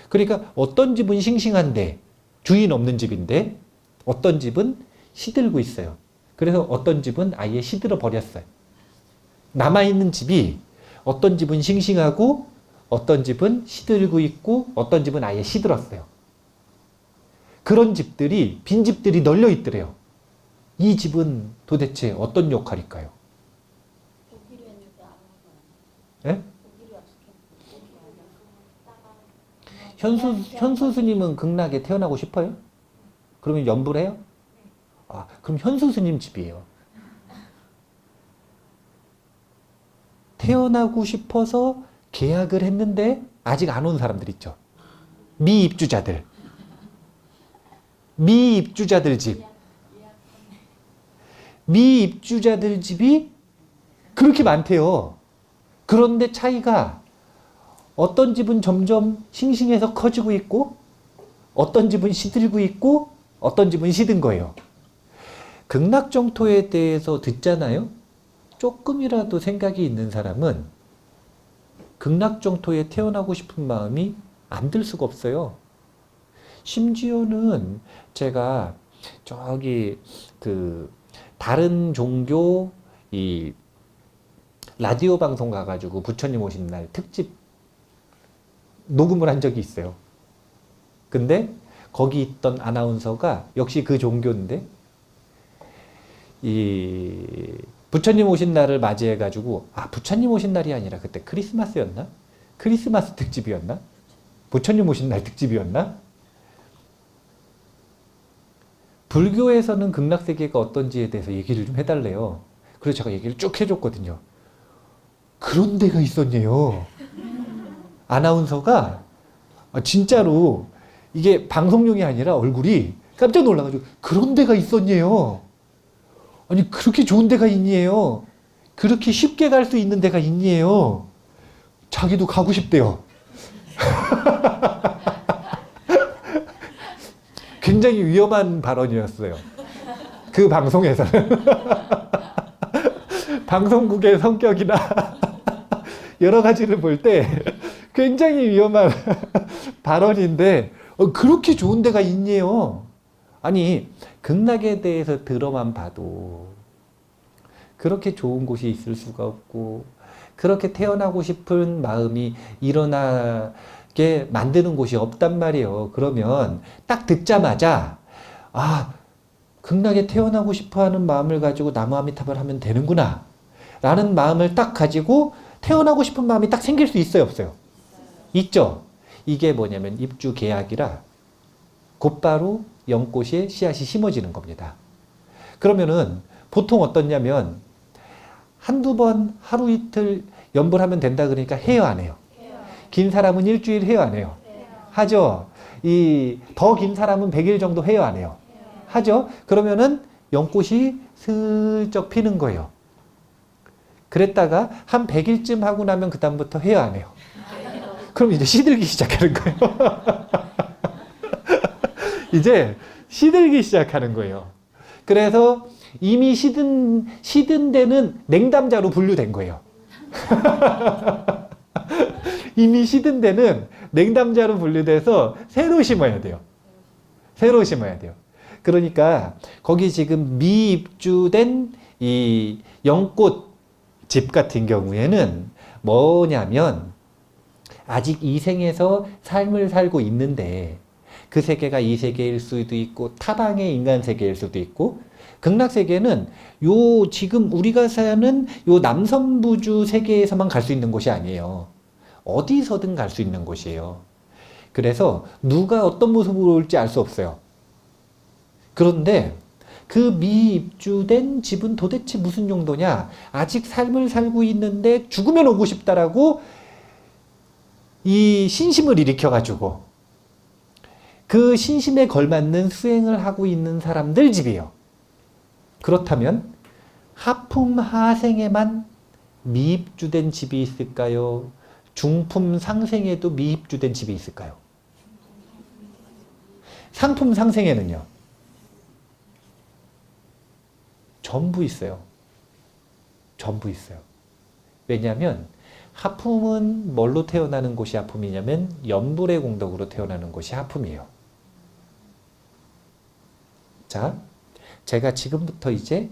S1: 그러니까 어떤 집은 싱싱한데 주인 없는 집인데 어떤 집은 시들고 있어요. 그래서 어떤 집은 아예 시들어 버렸어요. 남아있는 집이 어떤 집은 싱싱하고 어떤 집은 시들고 있고 어떤 집은 아예 시들었어요. 그런 집들이, 빈집들이 널려 있더래요. 이 집은 도대체 어떤 역할일까요? 예? 현수 스님은 극락에 태어나고 싶어요? 그러면 연불해요? 그럼 현수 스님 집이에요. 태어나고 싶어서 계약을 했는데 아직 안 온 사람들 있죠. 미입주자들. 미입주자들 집. 미입주자들 집이 그렇게 많대요. 그런데 차이가 어떤 집은 점점 싱싱해서 커지고 있고 어떤 집은 시들고 있고 어떤 집은 시든 거예요. 극락정토에 대해서 듣잖아요. 조금이라도 생각이 있는 사람은 극락정토에 태어나고 싶은 마음이 안 들 수가 없어요. 심지어는 제가 저기 다른 종교 이 라디오 방송 가가지고 부처님 오신 날 특집 녹음을 한 적이 있어요. 근데 거기 있던 아나운서가 역시 그 종교인데 이 부처님 오신 날을 맞이해가지고 부처님 오신 날이 아니라 그때 크리스마스였나? 크리스마스 특집이었나? 부처님 오신 날 특집이었나? 불교에서는 극락세계가 어떤지에 대해서 얘기를 좀 해달래요. 그래서 제가 얘기를 쭉 해줬거든요. 그런 데가 있었네요. 아나운서가 진짜로 이게 방송용이 아니라 얼굴이 깜짝 놀라가지고 그런 데가 있었네요. 아니 그렇게 좋은 데가 있니에요. 그렇게 쉽게 갈 수 있는 데가 있니에요. 자기도 가고 싶대요. 굉장히 위험한 발언이었어요. 그 방송에서는. 방송국의 성격이나 여러 가지를 볼 때 굉장히 위험한 발언인데 그렇게 좋은 데가 있니에요. 아니 극락에 대해서 들어만 봐도 그렇게 좋은 곳이 있을 수가 없고 그렇게 태어나고 싶은 마음이 일어나게 만드는 곳이 없단 말이에요. 그러면 딱 듣자마자 극락에 태어나고 싶어하는 마음을 가지고 나무아미탑을 하면 되는구나 라는 마음을 딱 가지고 태어나고 싶은 마음이 딱 생길 수 있어요, 없어요? 있죠. 이게 뭐냐면 입주 계약이라 곧바로 연꽃에 씨앗이 심어지는 겁니다. 그러면은 보통 어떻냐면 한두 번 하루 이틀 연불하면 된다 그러니까 해요, 안 해요? 긴 사람은 일주일 해요, 안 해요? 하죠. 이 더 긴 사람은 100일 정도 해요, 안 해요? 하죠. 그러면은 연꽃이 슬쩍 피는 거예요. 그랬다가 한 100일쯤 하고 나면 그 다음부터 해요, 안 해요? 그럼 이제 시들기 시작하는 거예요. 이제 시들기 시작하는 거예요. 그래서 이미 시든 데는 냉담자로 분류된 거예요. 이미 시든 데는 냉담자로 분류돼서 새로 심어야 돼요. 새로 심어야 돼요. 그러니까 거기 지금 미입주된 이 연꽃집 같은 경우에는 뭐냐면 아직 이 생에서 삶을 살고 있는데 그 세계가 이 세계일 수도 있고 타방의 인간 세계일 수도 있고 극락세계는 요 지금 우리가 사는 요 남선부주 세계에서만 갈 수 있는 곳이 아니에요. 어디서든 갈 수 있는 곳이에요. 그래서 누가 어떤 모습으로 올지 알 수 없어요. 그런데 그 미입주된 집은 도대체 무슨 용도냐? 아직 삶을 살고 있는데 죽으면 오고 싶다라고 이 신심을 일으켜가지고 그 신심에 걸맞는 수행을 하고 있는 사람들 집이에요. 그렇다면 하품 하생에만 미입주된 집이 있을까요? 중품 상생에도 미입주된 집이 있을까요? 상품 상생에는요? 전부 있어요. 전부 있어요. 왜냐하면 하품은 뭘로 태어나는 곳이 하품이냐면 연불의 공덕으로 태어나는 곳이 하품이에요. 자, 제가 지금부터 이제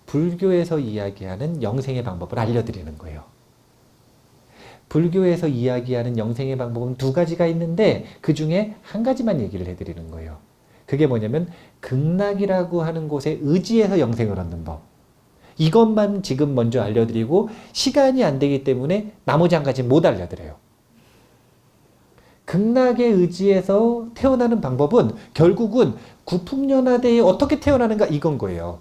S1: 불교에서 이야기하는 영생의 방법을 알려드리는 거예요. 불교에서 이야기하는 영생의 방법은 두 가지가 있는데 그 중에 한 가지만 얘기를 해드리는 거예요. 그게 뭐냐면 극락이라고 하는 곳에 의지해서 영생을 얻는 법. 이것만 지금 먼저 알려드리고 시간이 안 되기 때문에 나머지 한 가지 못 알려드려요. 극락에 의지해서 태어나는 방법은 결국은 구품연화대에 어떻게 태어나는가 이건 거예요.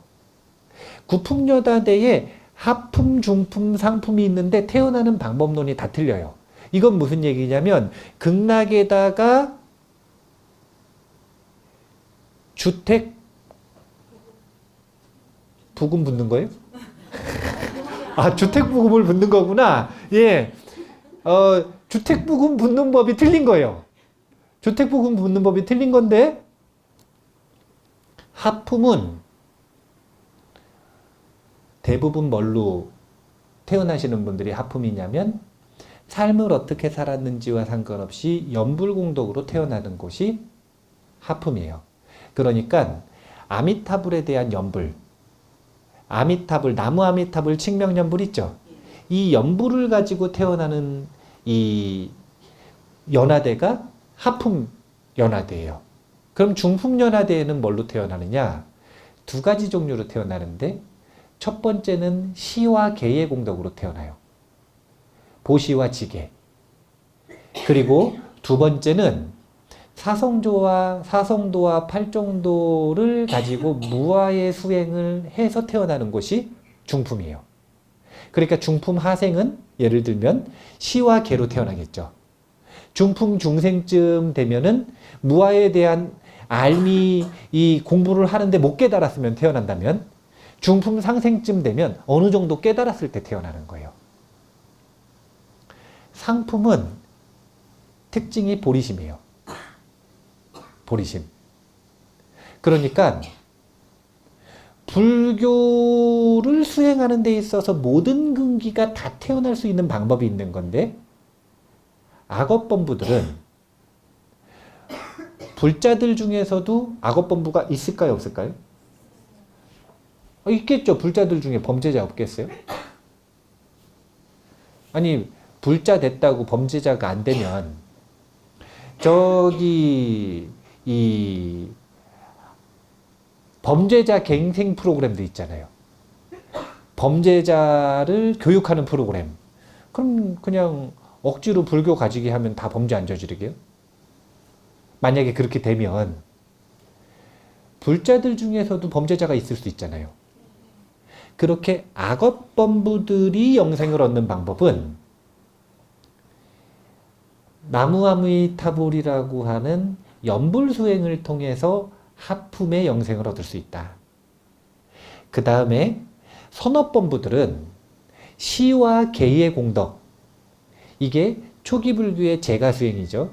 S1: 구품연화대에 하품, 중품, 상품이 있는데 태어나는 방법론이 다 틀려요. 이건 무슨 얘기냐면 극락에다가 주택 부금 붙는 거예요? 주택 부금을 붙는 거구나. 예. 주택 부금 붙는 법이 틀린 거예요. 주택 부금 붙는 법이 틀린 건데 하품은 대부분 뭘로 태어나시는 분들이 하품이냐면 삶을 어떻게 살았는지와 상관없이 연불공덕으로 태어나는 곳이 하품이에요. 그러니까 아미타불에 대한 연불, 아미타불, 나무 아미타불 칙명연불 있죠? 이 연부를 가지고 태어나는 이 연화대가 하품 연화대예요. 그럼 중품 연화대에는 뭘로 태어나느냐? 두 가지 종류로 태어나는데 첫 번째는 시와 계의 공덕으로 태어나요. 보시와 지계. 그리고 두 번째는 사성도와 팔정도를 가지고 무아의 수행을 해서 태어나는 것이 중품이에요. 그러니까 중품 하생은 예를 들면 시와 계로 태어나겠죠. 중품 중생쯤 되면은 무아에 대한 알미 이 공부를 하는데 못 깨달았으면 태어난다면 중품 상생쯤 되면 어느 정도 깨달았을 때 태어나는 거예요. 상품은 특징이 보리심이에요. 보리심. 그러니까 불교를 수행하는 데 있어서 모든 근기가 다 태어날 수 있는 방법이 있는 건데 악업범부들은 불자들 중에서도 악업범부가 있을까요? 없을까요? 있겠죠. 불자들 중에 범죄자 없겠어요? 아니 불자 됐다고 범죄자가 안 되면 저기 이 범죄자 갱생 프로그램도 있잖아요. 범죄자를 교육하는 프로그램. 그럼 그냥 억지로 불교 가지게 하면 다 범죄 안 저지르게요? 만약에 그렇게 되면 불자들 중에서도 범죄자가 있을 수 있잖아요. 그렇게 악업범부들이 영생을 얻는 방법은 나무아미타불이라고 하는 연불수행을 통해서 하품의 영생을 얻을 수 있다. 그 다음에 선업범부들은 시와 계의 공덕, 이게 초기불교의 제가수행이죠.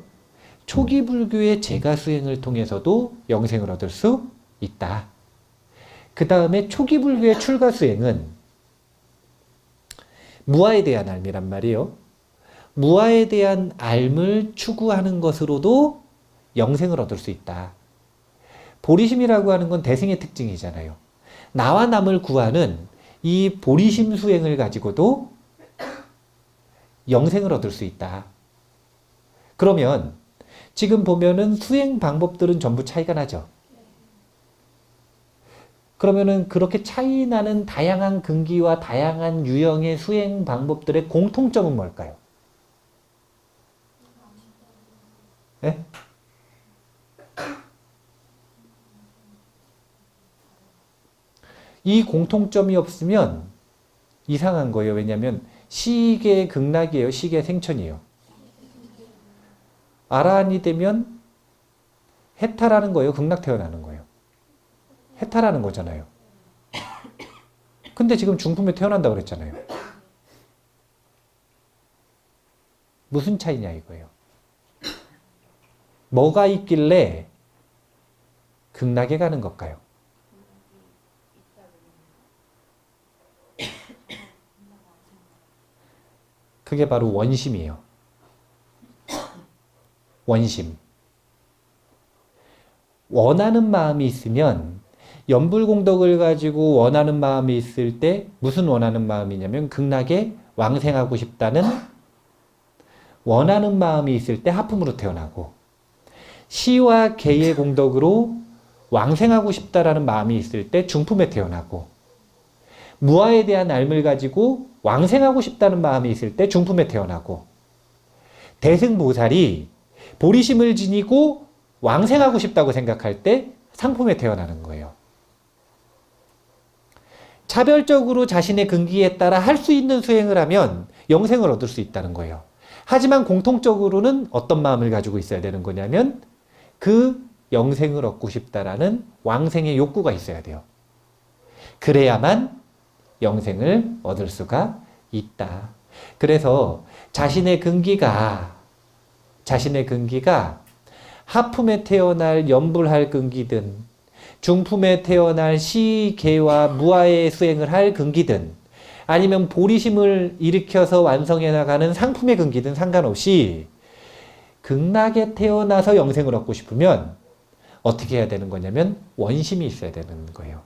S1: 초기불교의 제가수행을 통해서도 영생을 얻을 수 있다. 그 다음에 초기불교의 출가수행은 무아에 대한 알미란 말이에요. 무아에 대한 알을 추구하는 것으로도 영생을 얻을 수 있다. 보리심이라고 하는 건 대승의 특징이잖아요. 나와 남을 구하는 이 보리심 수행을 가지고도 영생을 얻을 수 있다. 그러면 지금 보면은 수행 방법들은 전부 차이가 나죠. 그러면은 그렇게 차이 나는 다양한 근기와 다양한 유형의 수행 방법들의 공통점은 뭘까요? 네? 이 공통점이 없으면 이상한 거예요. 왜냐하면 시계 극락이에요. 시계 생천이에요. 아라한이 되면 해탈하는 거예요. 극락 태어나는 거예요. 해탈하는 거잖아요. 근데 지금 중품에 태어난다고 그랬잖아요. 무슨 차이냐 이거예요. 뭐가 있길래 극락에 가는 걸까요? 그게 바로 원심이에요. 원심. 원하는 마음이 있으면 연불공덕을 가지고 원하는 마음이 있을 때 무슨 원하는 마음이냐면 극락에 왕생하고 싶다는 원하는 마음이 있을 때 하품으로 태어나고 시와 계의 공덕으로 왕생하고 싶다라는 마음이 있을 때 중품에 태어나고 무아에 대한 알을 가지고 왕생하고 싶다는 마음이 있을 때 중품에 태어나고 대승보살이 보리심을 지니고 왕생하고 싶다고 생각할 때 상품에 태어나는 거예요. 차별적으로 자신의 근기에 따라 할 수 있는 수행을 하면 영생을 얻을 수 있다는 거예요. 하지만 공통적으로는 어떤 마음을 가지고 있어야 되는 거냐면 그 영생을 얻고 싶다라는 왕생의 욕구가 있어야 돼요. 그래야만 영생을 얻을 수가 있다. 그래서 자신의 근기가 하품에 태어날 연불할 근기든 중품에 태어날 시, 계와 무아의 수행을 할 근기든 아니면 보리심을 일으켜서 완성해 나가는 상품의 근기든 상관없이 극락에 태어나서 영생을 얻고 싶으면 어떻게 해야 되는 거냐면 원심이 있어야 되는 거예요.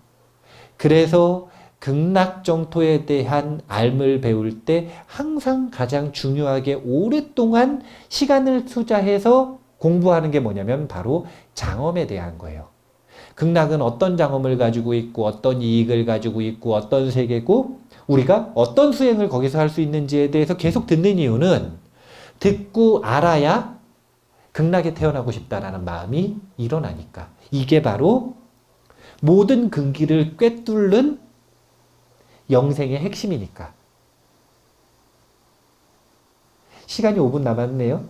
S1: 그래서 극락정토에 대한 알을 배울 때 항상 가장 중요하게 오랫동안 시간을 투자해서 공부하는 게 뭐냐면 바로 장엄에 대한 거예요. 극락은 어떤 장엄을 가지고 있고 어떤 이익을 가지고 있고 어떤 세계고 우리가 어떤 수행을 거기서 할 수 있는지에 대해서 계속 듣는 이유는 듣고 알아야 극락에 태어나고 싶다라는 마음이 일어나니까. 이게 바로 모든 근기를 꿰뚫는 영생의 핵심이니까. 시간이 5분 남았네요.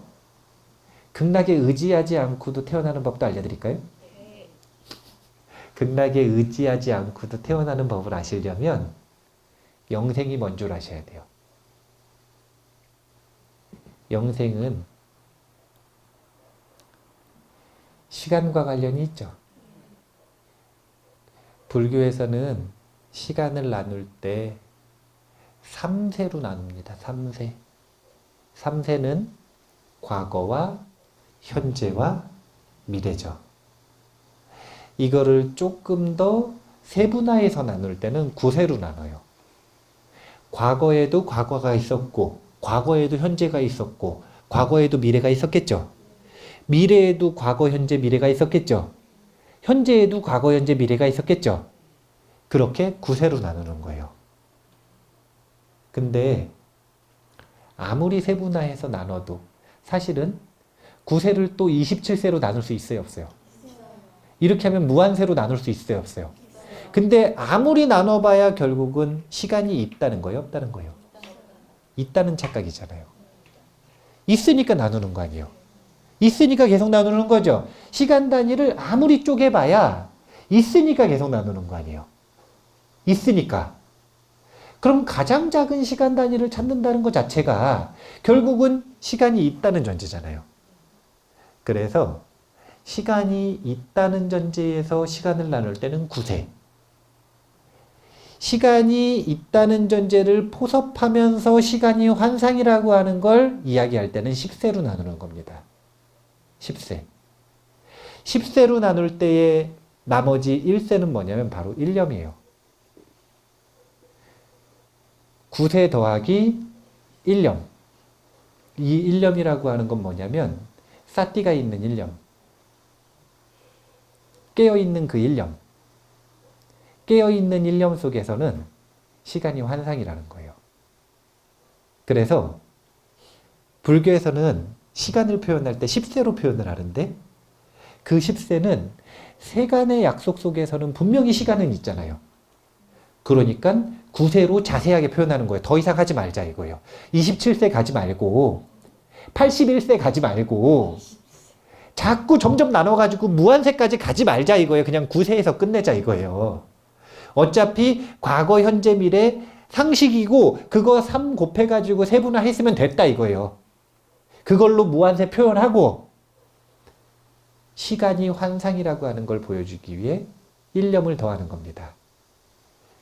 S1: 극락에 의지하지 않고도 태어나는 법도 알려드릴까요?
S2: 네.
S1: 극락에 의지하지 않고도 태어나는 법을 아시려면 영생이 뭔 줄 아셔야 돼요. 영생은 시간과 관련이 있죠. 불교에서는 시간을 나눌 때 3세로 나눕니다. 3세. 3세는 과거와 현재와 미래죠. 이거를 조금 더 세분화해서 나눌 때는 9세로 나눠요. 과거에도 과거가 있었고, 과거에도 현재가 있었고, 과거에도 미래가 있었겠죠. 미래에도 과거, 현재, 미래가 있었겠죠. 현재에도 과거, 현재, 미래가 있었겠죠. 그렇게 9세로 나누는 거예요. 근데 아무리 세분화해서 나눠도 사실은 9세를 또 27세로 나눌 수 있어요, 없어요? 이렇게 하면 무한세로 나눌 수 있어요, 없어요? 근데 아무리 나눠봐야 결국은 시간이 있다는 거예요, 없다는 거예요? 있다는 착각이잖아요. 있으니까 나누는 거 아니에요? 있으니까 계속 나누는 거죠. 시간 단위를 아무리 쪼개봐야 있으니까 계속 나누는 거 아니에요? 있으니까. 그럼 가장 작은 시간 단위를 찾는다는 것 자체가 결국은 시간이 있다는 전제잖아요. 그래서 시간이 있다는 전제에서 시간을 나눌 때는 9세. 시간이 있다는 전제를 포섭하면서 시간이 환상이라고 하는 걸 이야기할 때는 10세로 나누는 겁니다. 10세. 10세로 나눌 때의 나머지 1세는 뭐냐면 바로 일념이에요. 9세 더하기 일념. 이 일념이라고 하는 건 뭐냐면 사띠가 있는 일념. 깨어있는 그 일념. 깨어있는 일념 속에서는 시간이 환상이라는 거예요. 그래서 불교에서는 시간을 표현할 때 10세로 표현을 하는데 그 10세는 세간의 약속 속에서는 분명히 시간은 있잖아요. 그러니까 9세로 자세하게 표현하는 거예요. 더 이상 하지 말자 이거예요. 27세 가지 말고 81세 가지 말고 자꾸 점점 나눠가지고 무한세까지 가지 말자 이거예요. 그냥 9세에서 끝내자 이거예요. 어차피 과거, 현재, 미래 상식이고 그거 3 곱해가지고 세분화했으면 됐다 이거예요. 그걸로 무한세 표현하고 시간이 환상이라고 하는 걸 보여주기 위해 일념을 더하는 겁니다.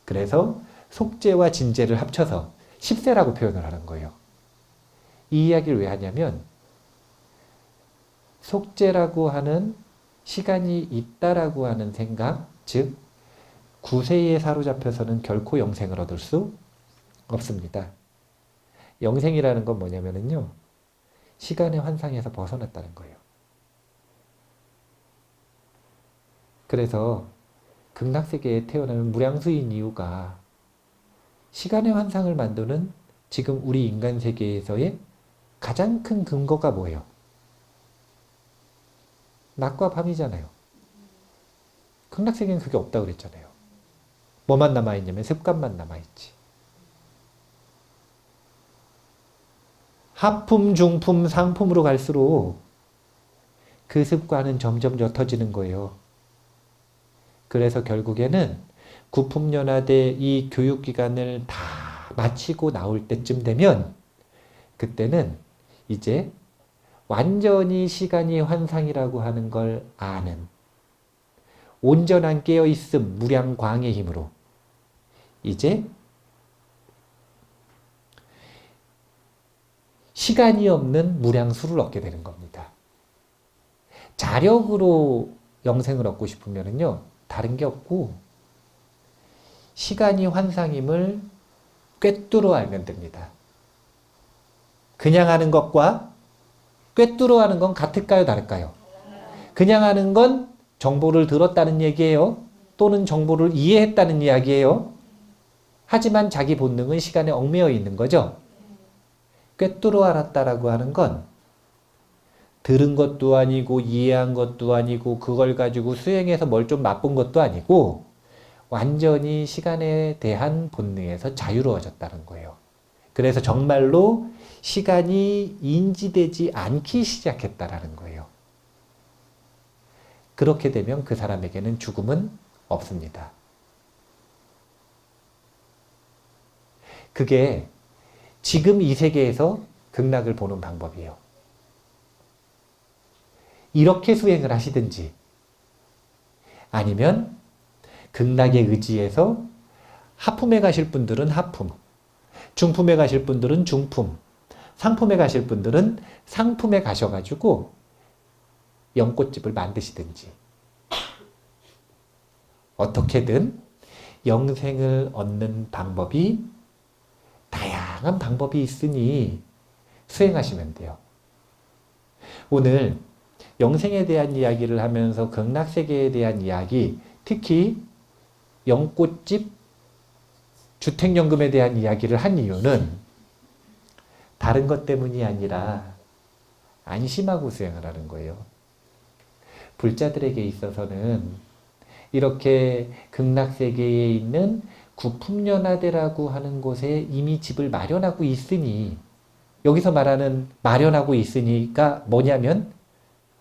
S1: 그래서 속죄와 진죄를 합쳐서 10세라고 표현을 하는 거예요. 이 이야기를 왜 하냐면 속죄라고 하는 시간이 있다라고 하는 생각, 즉 9세에 사로잡혀서는 결코 영생을 얻을 수 없습니다. 영생이라는 건 뭐냐면요. 시간의 환상에서 벗어났다는 거예요. 그래서 극락세계에 태어나면 무량수인 이유가 시간의 환상을 만드는 지금 우리 인간 세계에서의 가장 큰 근거가 뭐예요? 낮과 밤이잖아요. 극락세계는 그게 없다고 그랬잖아요. 뭐만 남아있냐면 습관만 남아있지. 하품, 중품, 상품으로 갈수록 그 습관은 점점 옅어지는 거예요. 그래서 결국에는 구품연화대 이 교육기간을 다 마치고 나올 때쯤 되면 그때는 이제 완전히 시간이 환상이라고 하는 걸 아는 온전한 깨어있음, 무량광의 힘으로 이제 시간이 없는 무량수를 얻게 되는 겁니다. 자력으로 영생을 얻고 싶으면요 다른 게 없고 시간이 환상임을 꿰뚫어 알면 됩니다. 그냥 아는 것과 꿰뚫어 아는 건 같을까요, 다를까요? 그냥 아는 건 정보를 들었다는 얘기예요. 또는 정보를 이해했다는 이야기예요. 하지만 자기 본능은 시간에 얽매여 있는 거죠. 꿰뚫어 알았다라고 하는 건 들은 것도 아니고 이해한 것도 아니고 그걸 가지고 수행해서 뭘 좀 맛본 것도 아니고 완전히 시간에 대한 본능에서 자유로워졌다는 거예요. 그래서 정말로 시간이 인지되지 않기 시작했다라는 거예요. 그렇게 되면 그 사람에게는 죽음은 없습니다. 그게 지금 이 세계에서 극락을 보는 방법이에요. 이렇게 수행을 하시든지 아니면 극락에 의지해서 하품에 가실 분들은 하품, 중품에 가실 분들은 중품, 상품에 가실 분들은 상품에 가셔가지고 연꽃집을 만드시든지 어떻게든 영생을 얻는 방법이 다양한 방법이 있으니 수행하시면 돼요. 오늘 영생에 대한 이야기를 하면서 극락세계에 대한 이야기, 특히 연꽃집, 주택연금에 대한 이야기를 한 이유는 다른 것 때문이 아니라 안심하고 수행을 하는 거예요. 불자들에게 있어서는 이렇게 극락세계에 있는 구품연화대라고 하는 곳에 이미 집을 마련하고 있으니, 여기서 말하는 마련하고 있으니가 뭐냐면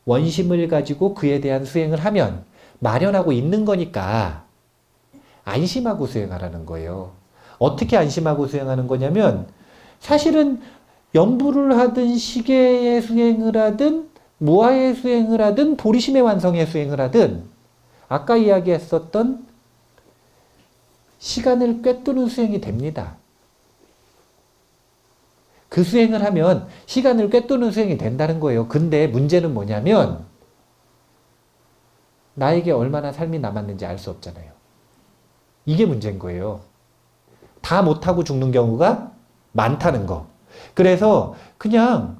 S1: 원심을 가지고 그에 대한 수행을 하면 마련하고 있는 거니까 안심하고 수행하라는 거예요. 어떻게 안심하고 수행하는 거냐면 사실은 연부를 하든 시계의 수행을 하든 무아의 수행을 하든 보리심의 완성의 수행을 하든 아까 이야기했었던 시간을 꿰뚫는 수행이 됩니다. 그 수행을 하면 시간을 꿰뚫는 수행이 된다는 거예요. 근데 문제는 뭐냐면 나에게 얼마나 삶이 남았는지 알 수 없잖아요. 이게 문제인 거예요. 다 못하고 죽는 경우가 많다는 거. 그래서 그냥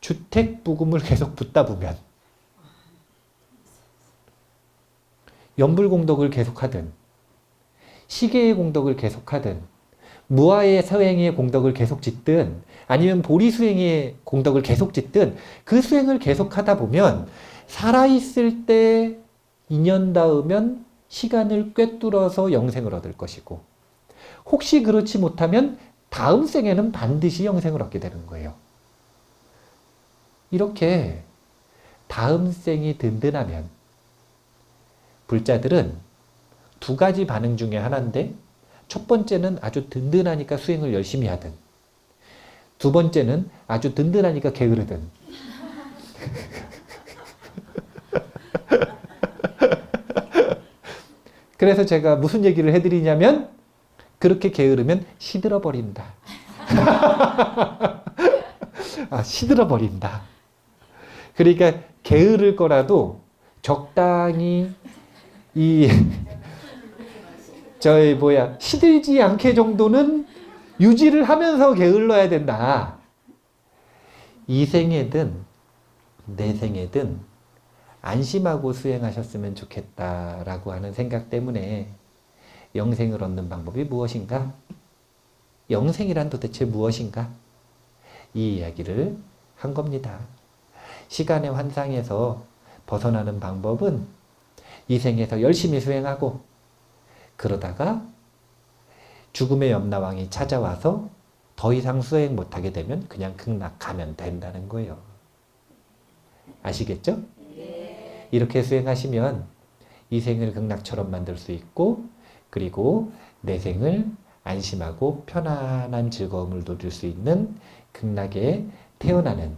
S1: 주택부금을 계속 붓다 보면 연불공덕을 계속하든 시계의 공덕을 계속하든 무아의 서행의 공덕을 계속 짓든 아니면 보리수행의 공덕을 계속 짓든 그 수행을 계속하다 보면 살아있을 때 인연 닿으면 시간을 꿰뚫어서 영생을 얻을 것이고, 혹시 그렇지 못하면 다음 생에는 반드시 영생을 얻게 되는 거예요. 이렇게 다음 생이 든든하면 불자들은 두 가지 반응 중에 하나인데, 첫 번째는 아주 든든하니까 수행을 열심히 하든, 두 번째는 아주 든든하니까 게으르든. 그래서 제가 무슨 얘기를 해드리냐면, 그렇게 게으르면 시들어 버린다. 시들어 버린다. 그러니까 게으를 거라도 적당히 시들지 않게 정도는 유지를 하면서 게을러야 된다. 이 생에든 내 생에든 안심하고 수행하셨으면 좋겠다라고 하는 생각 때문에 영생을 얻는 방법이 무엇인가? 영생이란 도대체 무엇인가? 이 이야기를 한 겁니다. 시간의 환상에서 벗어나는 방법은 이 생에서 열심히 수행하고, 그러다가 죽음의 염라왕이 찾아와서 더 이상 수행 못하게 되면 그냥 극락 가면 된다는 거예요. 아시겠죠? 네. 이렇게 수행하시면 이 생을 극락처럼 만들 수 있고, 그리고 내 생을 안심하고 편안한 즐거움을 누릴 수 있는 극락에 태어나는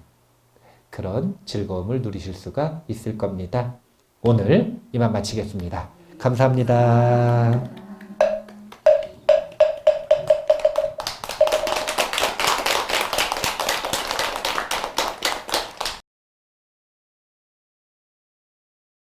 S1: 그런 즐거움을 누리실 수가 있을 겁니다. 오늘 이만 마치겠습니다. 감사합니다.